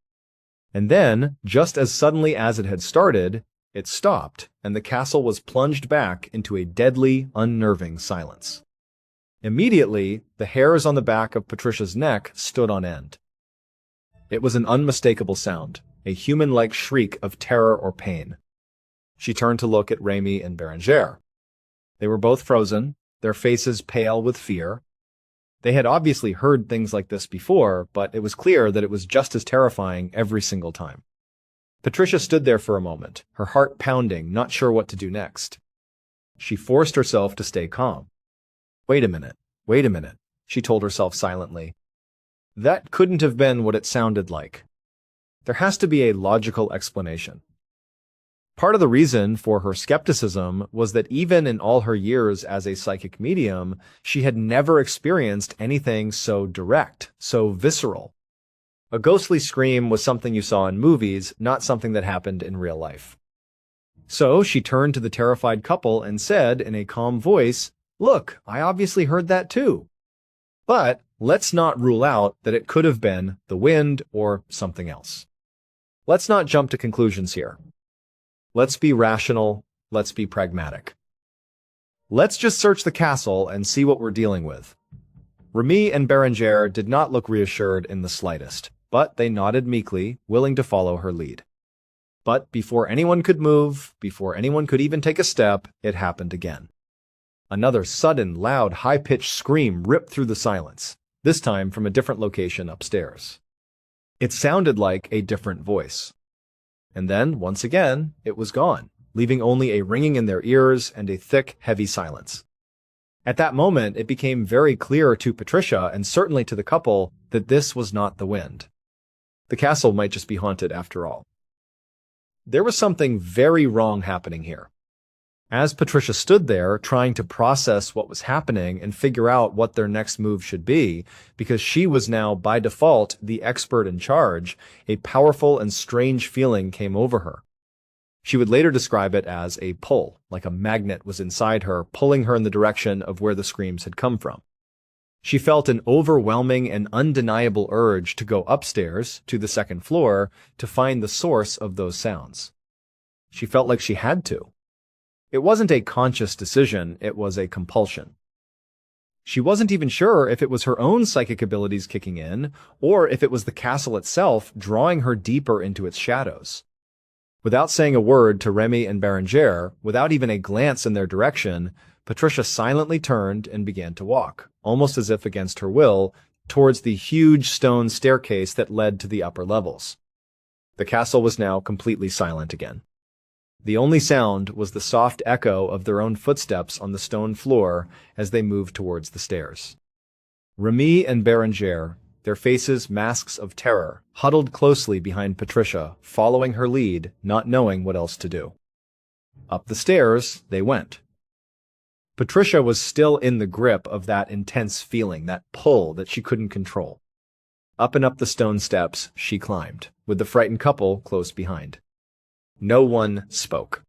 Speaker 1: And then, just as suddenly as it had started, it stopped, and the castle was plunged back into a deadly, unnerving silence. Immediately, the hairs on the back of Patricia's neck stood on end. It was an unmistakable sound, a human-like shriek of terror or pain. She turned to look at Remy and Berenger. They were both frozen, their faces pale with fear. They had obviously heard things like this before, but it was clear that it was just as terrifying every single time. Patricia stood there for a moment, her heart pounding, not sure what to do next. She forced herself to stay calm. Wait a minute, she told herself silently. That couldn't have been what it sounded like. There has to be a logical explanation. Part of the reason for her skepticism was that even in all her years as a psychic medium, she had never experienced anything so direct, so visceral. A ghostly scream was something you saw in movies, not something that happened in real life. So she turned to the terrified couple and said in a calm voice, "Look, I obviously heard that too. But let's not rule out that it could have been the wind or something else. Let's not jump to conclusions here. Let's be rational. Let's be pragmatic. Let's just search the castle and see what we're dealing with." Remy and Berenger did not look reassured in the slightest, but they nodded meekly, willing to follow her lead. But before anyone could move, before anyone could even take a step, it happened again. Another sudden, loud, high-pitched scream ripped through the silence, this time from a different location upstairs. It sounded like a different voice. And then, once again, it was gone, leaving only a ringing in their ears and a thick, heavy silence. At that moment, it became very clear to Patricia and certainly to the couple that this was not the wind. The castle might just be haunted after all. There was something very wrong happening here. As Patricia stood there, trying to process what was happening and figure out what their next move should be, because she was now, by default, the expert in charge, a powerful and strange feeling came over her. She would later describe it as a pull, like a magnet was inside her, pulling her in the direction of where the screams had come from. She felt an overwhelming and undeniable urge to go upstairs, to the second floor, to find the source of those sounds. She felt like she had to. It wasn't a conscious decision, it was a compulsion. She wasn't even sure if it was her own psychic abilities kicking in, or if it was the castle itself drawing her deeper into its shadows. Without saying a word to Remy and Berenger, without even a glance in their direction, Patricia silently turned and began to walk, almost as if against her will, towards the huge stone staircase that led to the upper levels. The castle was now completely silent again. The only sound was the soft echo of their own footsteps on the stone floor as they moved towards the stairs. Remy and Berenger, their faces masks of terror, huddled closely behind Patricia, following her lead, not knowing what else to do. Up the stairs they went. Patricia was still in the grip of that intense feeling, that pull that she couldn't control. Up and up the stone steps she climbed, with the frightened couple close behind. No one spoke.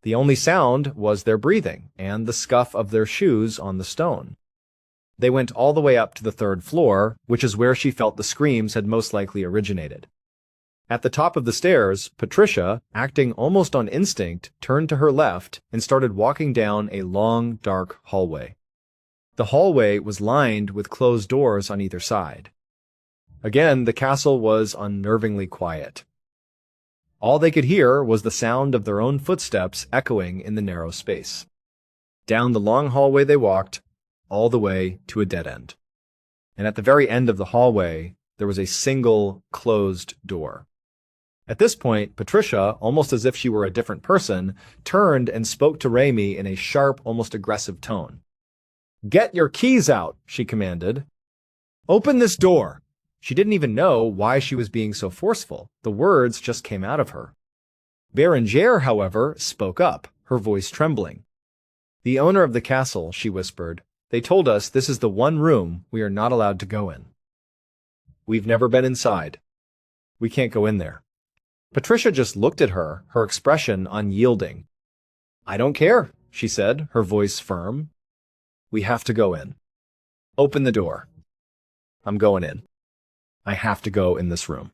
Speaker 1: The only sound was their breathing and the scuff of their shoes on the stone. They went all the way up to the third floor, which is where she felt the screams had most likely originated. At the top of the stairs, Patricia, acting almost on instinct, turned to her left and started walking down a long, dark hallway. The hallway was lined with closed doors on either side. Again, the castle was unnervingly quiet. All they could hear was the sound of their own footsteps echoing in the narrow space. Down the long hallway they walked, all the way to a dead end. And at the very end of the hallway, there was a single closed door. At this point, Patricia, almost as if she were a different person, turned and spoke to Remy in a sharp, almost aggressive tone. "Get your keys out," she commanded. "Open this door." She didn't even know why she was being so forceful. The words just came out of her. Berenger, however, spoke up, her voice trembling. "The owner of the castle," she whispered, "they told us this is the one room we are not allowed to go in. We've never been inside. We can't go in there." Patricia just looked at her, her expression unyielding. "I don't care," she said, her voice firm. "We have to go in. Open the door. I'm going in. I have to go in this room."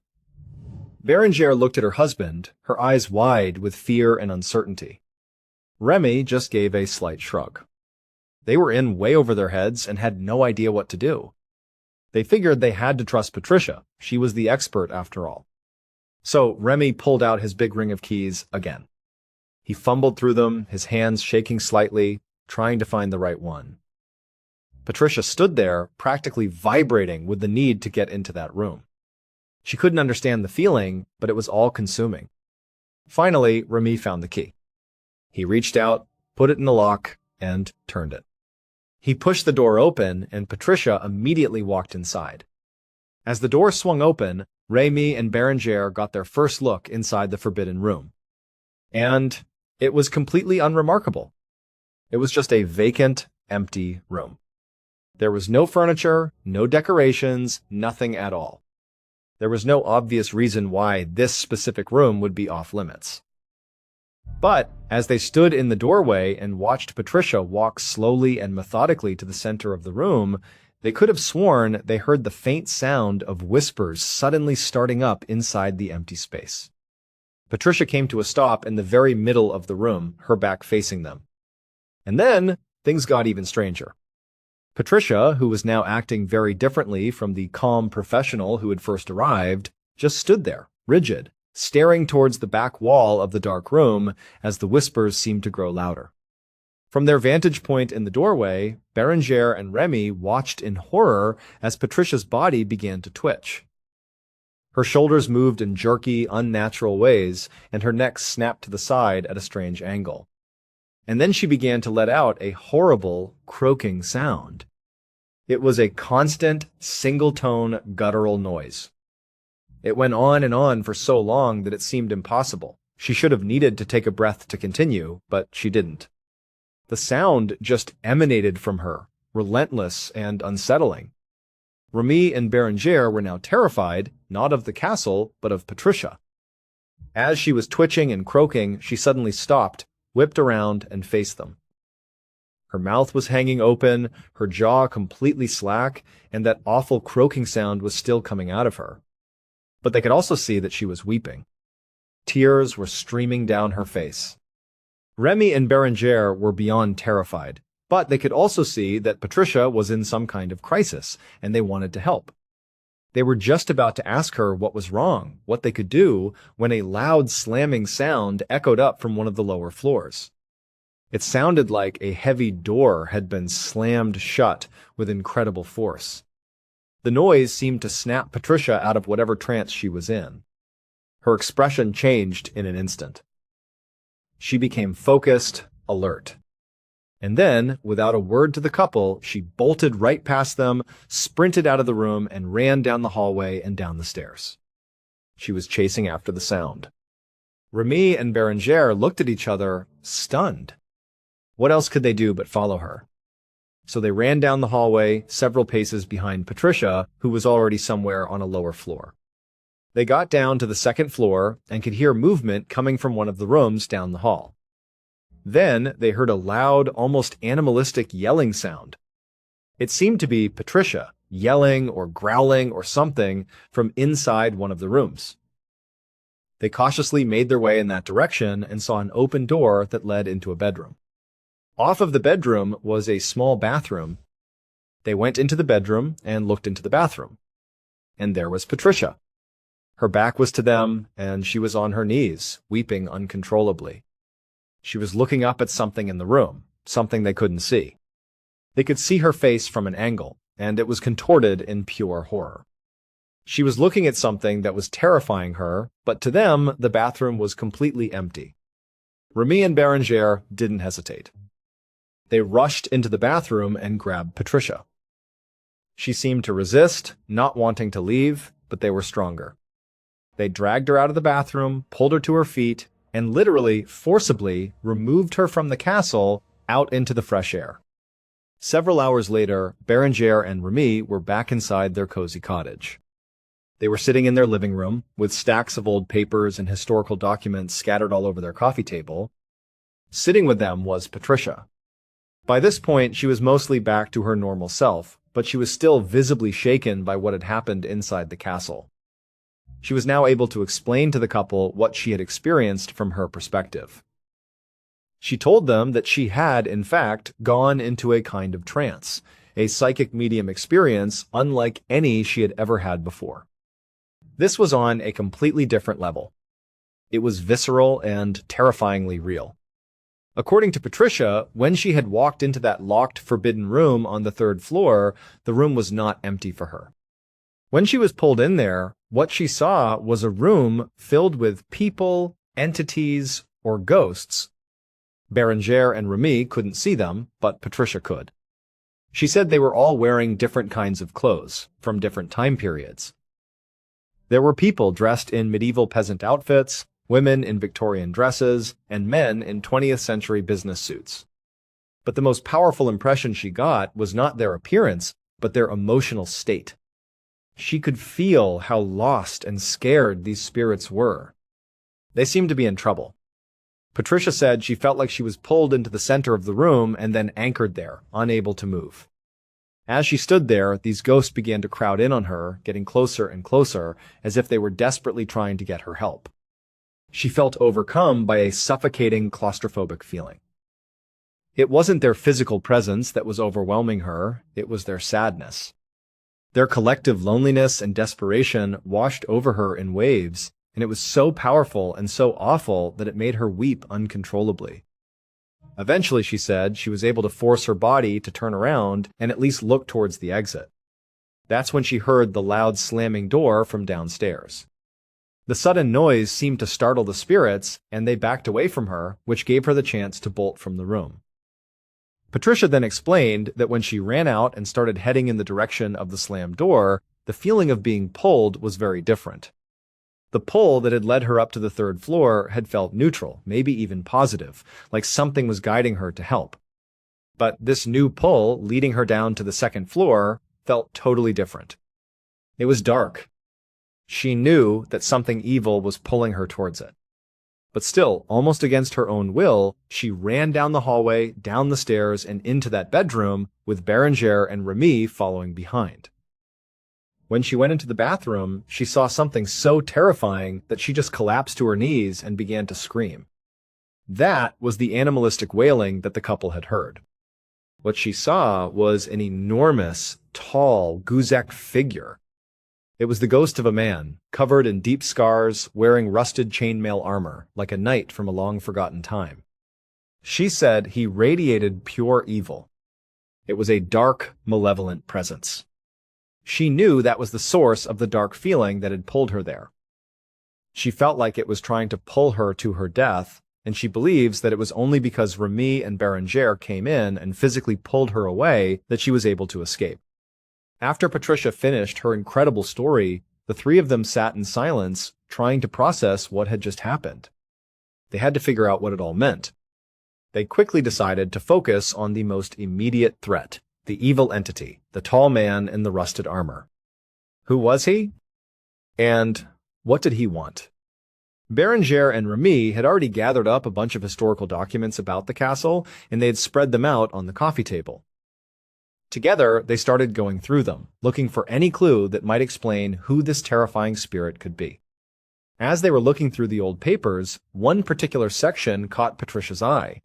Speaker 1: Berenger looked at her husband, her eyes wide with fear and uncertainty. Remy just gave a slight shrug. They were in way over their heads and had no idea what to do. They figured they had to trust Patricia. She was the expert after all. So Remy pulled out his big ring of keys again. He fumbled through them, his hands shaking slightly, trying to find the right one. Patricia stood there, practically vibrating with the need to get into that room. She couldn't understand the feeling, but it was all-consuming. Finally, Remy found the key. He reached out, put it in the lock, and turned it. He pushed the door open, and Patricia immediately walked inside. As the door swung open, Remy and Berenger got their first look inside the forbidden room. And it was completely unremarkable. It was just a vacant, empty room. There was no furniture, no decorations, nothing at all. There was no obvious reason why this specific room would be off limits. But as they stood in the doorway and watched Patricia walk slowly and methodically to the center of the room, they could have sworn they heard the faint sound of whispers suddenly starting up inside the empty space. Patricia came to a stop in the very middle of the room, her back facing them. And then things got even stranger. Patricia, who was now acting very differently from the calm professional who had first arrived, just stood there, rigid, staring towards the back wall of the dark room as the whispers seemed to grow louder. From their vantage point in the doorway, Berenger and Remy watched in horror as Patricia's body began to twitch. Her shoulders moved in jerky, unnatural ways, and her neck snapped to the side at a strange angle. And then she began to let out a horrible, croaking sound. It was a constant, single-tone, guttural noise. It went on and on for so long that it seemed impossible. She should have needed to take a breath to continue, but she didn't. The sound just emanated from her, relentless and unsettling. Remy and Berenger were now terrified, not of the castle, but of Patricia. As she was twitching and croaking, she suddenly stopped, whipped around, and faced them. Her mouth was hanging open, her jaw completely slack, and that awful croaking sound was still coming out of her. But they could also see that she was weeping. Tears were streaming down her face. Remy and Berenger were beyond terrified, but they could also see that Patricia was in some kind of crisis, and they wanted to help. They were just about to ask her what was wrong, what they could do, when a loud slamming sound echoed up from one of the lower floors. It sounded like a heavy door had been slammed shut with incredible force. The noise seemed to snap Patricia out of whatever trance she was in. Her expression changed in an instant. She became focused, alert. And then, without a word to the couple, she bolted right past them, sprinted out of the room, and ran down the hallway and down the stairs. She was chasing after the sound. Remy and Berenger looked at each other, stunned. What else could they do but follow her? So they ran down the hallway, several paces behind Patricia, who was already somewhere on a lower floor. They got down to the second floor and could hear movement coming from one of the rooms down the hall. Then they heard a loud, almost animalistic yelling sound. It seemed to be Patricia, yelling or growling or something from inside one of the rooms. They cautiously made their way in that direction and saw an open door that led into a bedroom. Off of the bedroom was a small bathroom. They went into the bedroom and looked into the bathroom. And there was Patricia. Her back was to them, and she was on her knees, weeping uncontrollably. She was looking up at something in the room, something they couldn't see. They could see her face from an angle, and it was contorted in pure horror. She was looking at something that was terrifying her, but to them, the bathroom was completely empty. Remy and Berenger didn't hesitate. They rushed into the bathroom and grabbed Patricia. She seemed to resist, not wanting to leave, but they were stronger. They dragged her out of the bathroom, pulled her to her feet, and literally, forcibly, removed her from the castle out into the fresh air. Several hours later, Berenger and Remy were back inside their cozy cottage. They were sitting in their living room, with stacks of old papers and historical documents scattered all over their coffee table. Sitting with them was Patricia. By this point, she was mostly back to her normal self, but she was still visibly shaken by what had happened inside the castle. She was now able to explain to the couple what she had experienced from her perspective. She told them that she had, in fact, gone into a kind of trance, a psychic medium experience unlike any she had ever had before. This was on a completely different level. It was visceral and terrifyingly real. According to Patricia, when she had walked into that locked, forbidden room on the third floor, the room was not empty for her. When she was pulled in there, what she saw was a room filled with people, entities, or ghosts. Berenger and Remy couldn't see them, but Patricia could. She said they were all wearing different kinds of clothes, from different time periods. There were people dressed in medieval peasant outfits, women in Victorian dresses, and men in 20th century business suits. But the most powerful impression she got was not their appearance, but their emotional state. She could feel how lost and scared these spirits were. They seemed to be in trouble. Patricia said she felt like she was pulled into the center of the room and then anchored there, unable to move. As she stood there, these ghosts began to crowd in on her, getting closer and closer, as if they were desperately trying to get her help. She felt overcome by a suffocating, claustrophobic feeling. It wasn't their physical presence that was overwhelming her, it was their sadness. Their collective loneliness and desperation washed over her in waves, and it was so powerful and so awful that it made her weep uncontrollably. Eventually, she said, she was able to force her body to turn around and at least look towards the exit. That's when she heard the loud slamming door from downstairs. The sudden noise seemed to startle the spirits, and they backed away from her, which gave her the chance to bolt from the room. Patricia then explained that when she ran out and started heading in the direction of the slammed door, the feeling of being pulled was very different. The pull that had led her up to the third floor had felt neutral, maybe even positive, like something was guiding her to help. But this new pull, leading her down to the second floor, felt totally different. It was dark. She knew that something evil was pulling her towards it. But still, almost against her own will, she ran down the hallway, down the stairs, and into that bedroom, with Berenger and Remy following behind. When she went into the bathroom, she saw something so terrifying that she just collapsed to her knees and began to scream. That was the animalistic wailing that the couple had heard. What she saw was an enormous, tall, Guzek figure. It was the ghost of a man, covered in deep scars, wearing rusted chainmail armor, like a knight from a long-forgotten time. She said he radiated pure evil. It was a dark, malevolent presence. She knew that was the source of the dark feeling that had pulled her there. She felt like it was trying to pull her to her death, and she believes that it was only because Remy and Berenger came in and physically pulled her away that she was able to escape. After Patricia finished her incredible story, the three of them sat in silence, trying to process what had just happened. They had to figure out what it all meant. They quickly decided to focus on the most immediate threat, the evil entity, the tall man in the rusted armor. Who was he? And what did he want? Berenger and Remy had already gathered up a bunch of historical documents about the castle, and they had spread them out on the coffee table. Together, they started going through them, looking for any clue that might explain who this terrifying spirit could be. As they were looking through the old papers, one particular section caught Patricia's eye.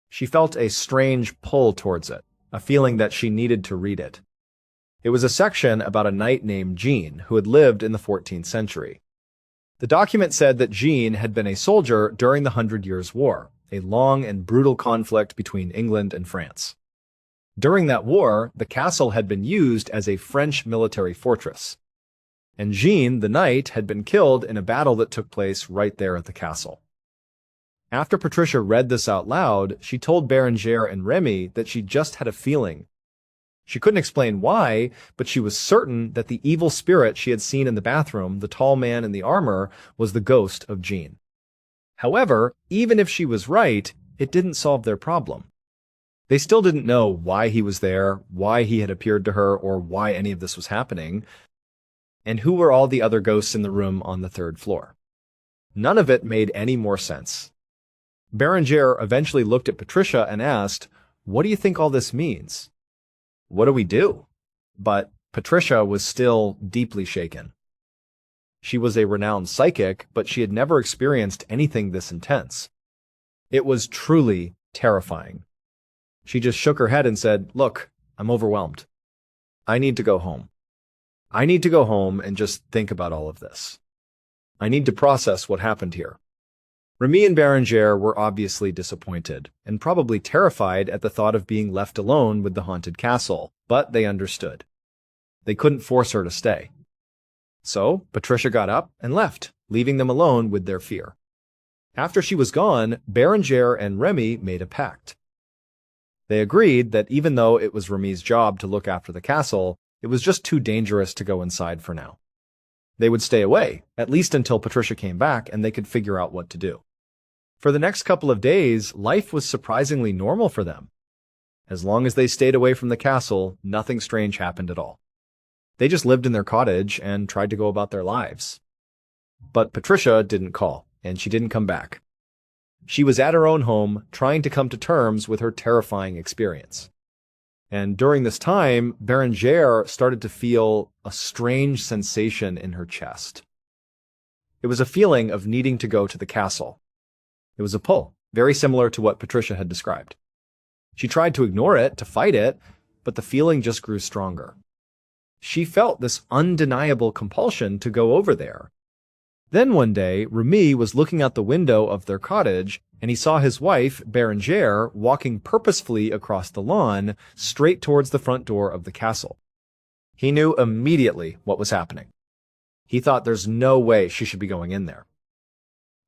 Speaker 1: She felt a strange pull towards it, a feeling that she needed to read it. It was a section about a knight named Jean who had lived in the 14th century. The document said that Jean had been a soldier during the 100 Years' War, a long and brutal conflict between England and France. During that war, the castle had been used as a French military fortress, and Jean, the knight, had been killed in a battle that took place right there at the castle. After Patricia read this out loud, she told Berenger and Remy that she just had a feeling. She couldn't explain why, but she was certain that the evil spirit she had seen in the bathroom, the tall man in the armor, was the ghost of Jean. However, even if she was right, it didn't solve their problem. They still didn't know why he was there, why he had appeared to her, or why any of this was happening, and who were all the other ghosts in the room on the third floor. None of it made any more sense. Berenger eventually looked at Patricia and asked, "What do you think all this means? What do we do?" But Patricia was still deeply shaken. She was a renowned psychic, but she had never experienced anything this intense. It was truly terrifying. She just shook her head and said, "Look, I'm overwhelmed. I need to go home. I need to go home and just think about all of this. I need to process what happened here." Remy and Berenger were obviously disappointed, and probably terrified at the thought of being left alone with the haunted castle, but they understood. They couldn't force her to stay. So, Patricia got up and left, leaving them alone with their fear. After she was gone, Berenger and Remy made a pact. They agreed that even though it was Remy's job to look after the castle, it was just too dangerous to go inside for now. They would stay away, at least until Patricia came back and they could figure out what to do. For the next couple of days, life was surprisingly normal for them. As long as they stayed away from the castle, nothing strange happened at all. They just lived in their cottage and tried to go about their lives. But Patricia didn't call, and she didn't come back. She was at her own home, trying to come to terms with her terrifying experience. And during this time, Bérengère started to feel a strange sensation in her chest. It was a feeling of needing to go to the castle. It was a pull, very similar to what Patricia had described. She tried to ignore it, to fight it, but the feeling just grew stronger. She felt this undeniable compulsion to go over there. Then one day, Remy was looking out the window of their cottage, and he saw his wife, Bérengère, walking purposefully across the lawn, straight towards the front door of the castle. He knew immediately what was happening. He thought there's no way she should be going in there.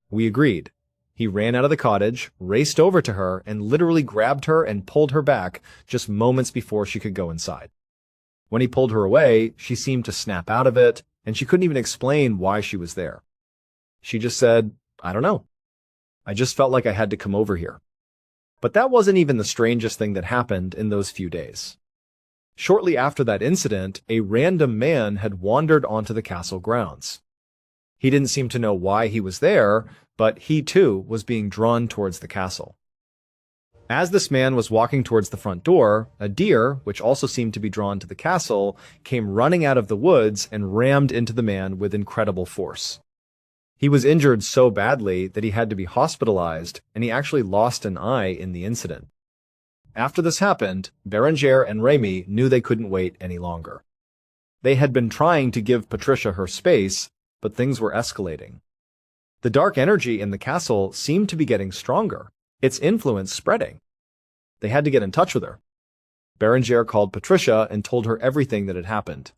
Speaker 1: We agreed. He ran out of the cottage, raced over to her, and literally grabbed her and pulled her back just moments before she could go inside. When he pulled her away, she seemed to snap out of it, and she couldn't even explain why she was there. She just said, "I don't know. I just felt like I had to come over here." But that wasn't even the strangest thing that happened in those few days. Shortly after that incident, a random man had wandered onto the castle grounds. He didn't seem to know why he was there, but he too was being drawn towards the castle. As this man was walking towards the front door, a deer, which also seemed to be drawn to the castle, came running out of the woods and rammed into the man with incredible force. He was injured so badly that he had to be hospitalized, and he actually lost an eye in the incident. After this happened, Bérengère and Remy knew they couldn't wait any longer. They had been trying to give Patricia her space, but things were escalating. The dark energy in the castle seemed to be getting stronger, its influence spreading. They had to get in touch with her. Bérengère called Patricia and told her everything that had happened.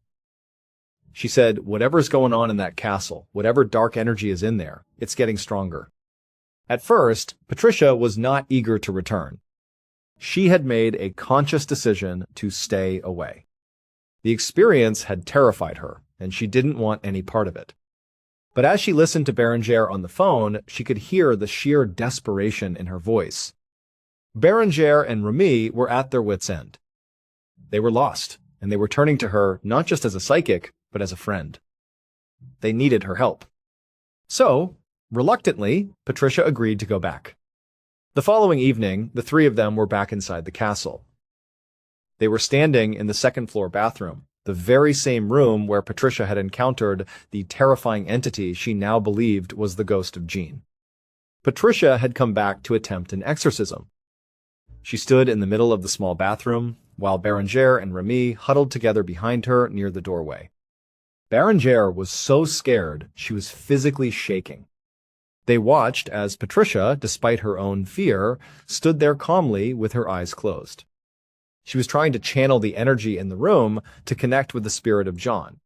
Speaker 1: She said, "Whatever's going on in that castle, whatever dark energy is in there, it's getting stronger." At first, Patricia was not eager to return. She had made a conscious decision to stay away. The experience had terrified her, and she didn't want any part of it. But as she listened to Bérengère on the phone, she could hear the sheer desperation in her voice. Bérengère and Remy were at their wits' end. They were lost, and they were turning to her not just as a psychic, but as a friend. They needed her help. So, reluctantly, Patricia agreed to go back. The following evening, the three of them were back inside the castle. They were standing in the second-floor bathroom, the very same room where Patricia had encountered the terrifying entity she now believed was the ghost of Jean. Patricia had come back to attempt an exorcism. She stood in the middle of the small bathroom, while Bérengère and Remy huddled together behind her near the doorway. Bérengère was so scared she was physically shaking. They watched as Patricia, despite her own fear, stood there calmly with her eyes closed. She was trying to channel the energy in the room to connect with the spirit of John.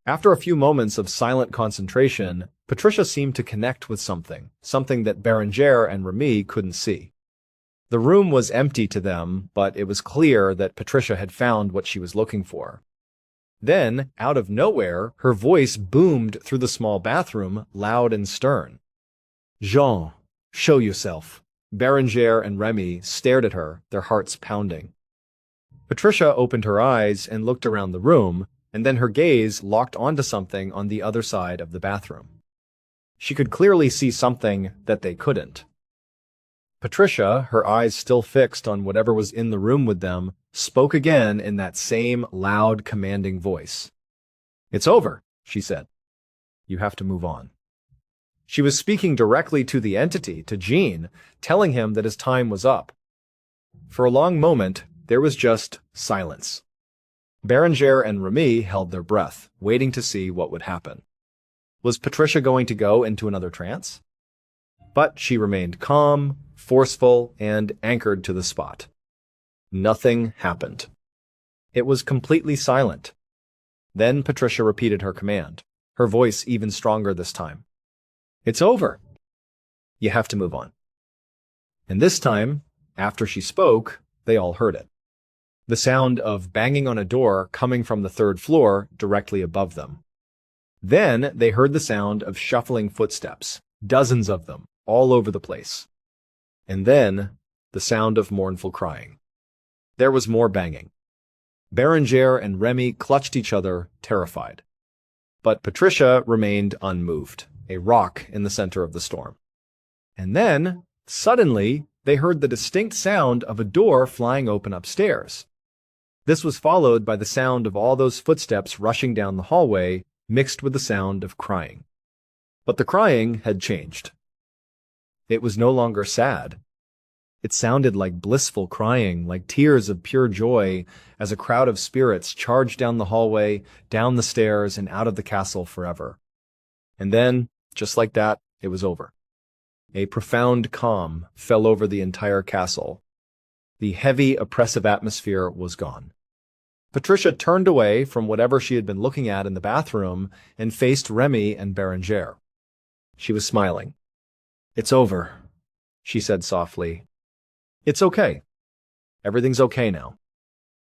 Speaker 1: After a few moments of silent concentration, Patricia seemed to connect with something that Bérengère and Remy couldn't see. The room was empty to them, but it was clear that Patricia had found what she was looking for. Then, out of nowhere, her voice boomed through the small bathroom, loud and stern. "Jean, show yourself." Bérengère and Remy stared at her, their hearts pounding. Patricia opened her eyes and looked around the room, and then her gaze locked onto something on the other side of the bathroom. She could clearly see something that they couldn't. Patricia, her eyes still fixed on whatever was in the room with them, spoke again in that same loud, commanding voice. "It's over," she said. "You have to move on." She was speaking directly to the entity, to Jean, telling him that his time was up. For a long moment, there was just silence. Bérengère and Remy held their breath, waiting to see what would happen. Was Patricia going to go into another trance? But she remained calm, forceful, and anchored to the spot. Nothing happened. It was completely silent. Then Patricia repeated her command, her voice even stronger this time. "It's over. You have to move on." And this time, after she spoke, they all heard it. The sound of banging on a door coming from the third floor directly above them. Then they heard the sound of shuffling footsteps, dozens of them, all over the place. And then the sound of mournful crying. There was more banging. Bérengère and Remy clutched each other, terrified. But Patricia remained unmoved, a rock in the center of the storm. And then, suddenly, they heard the distinct sound of a door flying open upstairs. This was followed by the sound of all those footsteps rushing down the hallway, mixed with the sound of crying. But the crying had changed. It was no longer sad. It sounded like blissful crying, like tears of pure joy, as a crowd of spirits charged down the hallway, down the stairs, and out of the castle forever. And then, just like that, it was over. A profound calm fell over the entire castle. The heavy, oppressive atmosphere was gone. Patricia turned away from whatever she had been looking at in the bathroom and faced Remy and Berenger. She was smiling. "It's over," she said softly. "It's okay. Everything's okay now."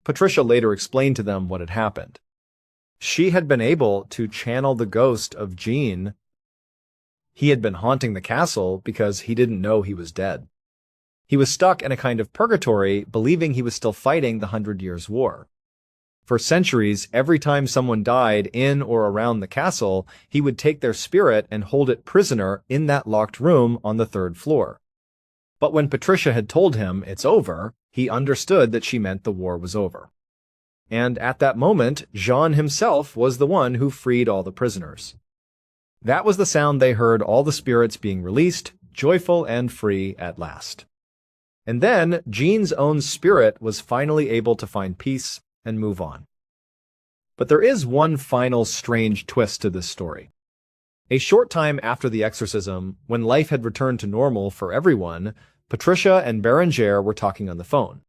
Speaker 1: Patricia later explained to them what had happened. She had been able to channel the ghost of Jean. He had been haunting the castle because he didn't know he was dead. He was stuck in a kind of purgatory, believing he was still fighting the 100 Years' War. For centuries, every time someone died in or around the castle, he would take their spirit and hold it prisoner in that locked room on the 3rd floor. But when Patricia had told him it's over, he understood that she meant the war was over. And at that moment, Jean himself was the one who freed all the prisoners. That was the sound they heard, all the spirits being released, joyful and free at last. And then Jean's own spirit was finally able to find peace and move on. But there is one final strange twist to this story. A short time after the exorcism, when life had returned to normal for everyone, Patricia and Berenger were talking on the phone.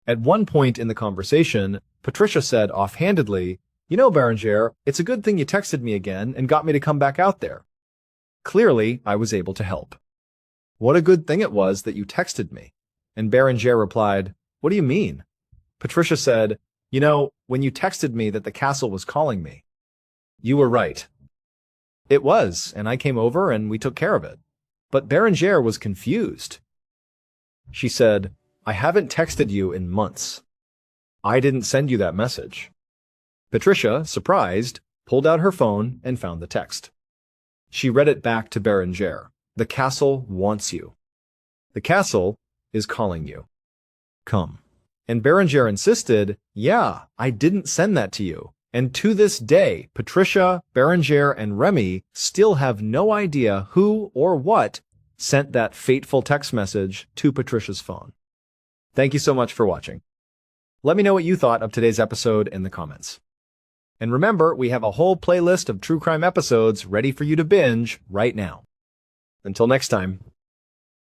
Speaker 1: At one point in the conversation, Patricia said offhandedly, "You know, Berenger, it's a good thing you texted me again and got me to come back out there. Clearly, I was able to help." "What a good thing it was that you texted me." And Berenger replied, "What do you mean?" Patricia said, "You know, when you texted me that the castle was calling me." "You were right." "It was, and I came over and we took care of it." But Berenger was confused. She said, "I haven't texted you in months. I didn't send you that message." Patricia, surprised, pulled out her phone and found the text. She read it back to Berenger. "The castle wants you. The castle is calling you. Come." And Berenger insisted, "Yeah, I didn't send that to you." And to this day, Patricia, Berenger, and Remy still have no idea who or what sent that fateful text message to Patricia's phone. Thank you so much for watching. Let me know what you thought of today's episode in the comments. And remember, we have a whole playlist of true crime episodes ready for you to binge right now. Until next time,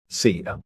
Speaker 1: see ya.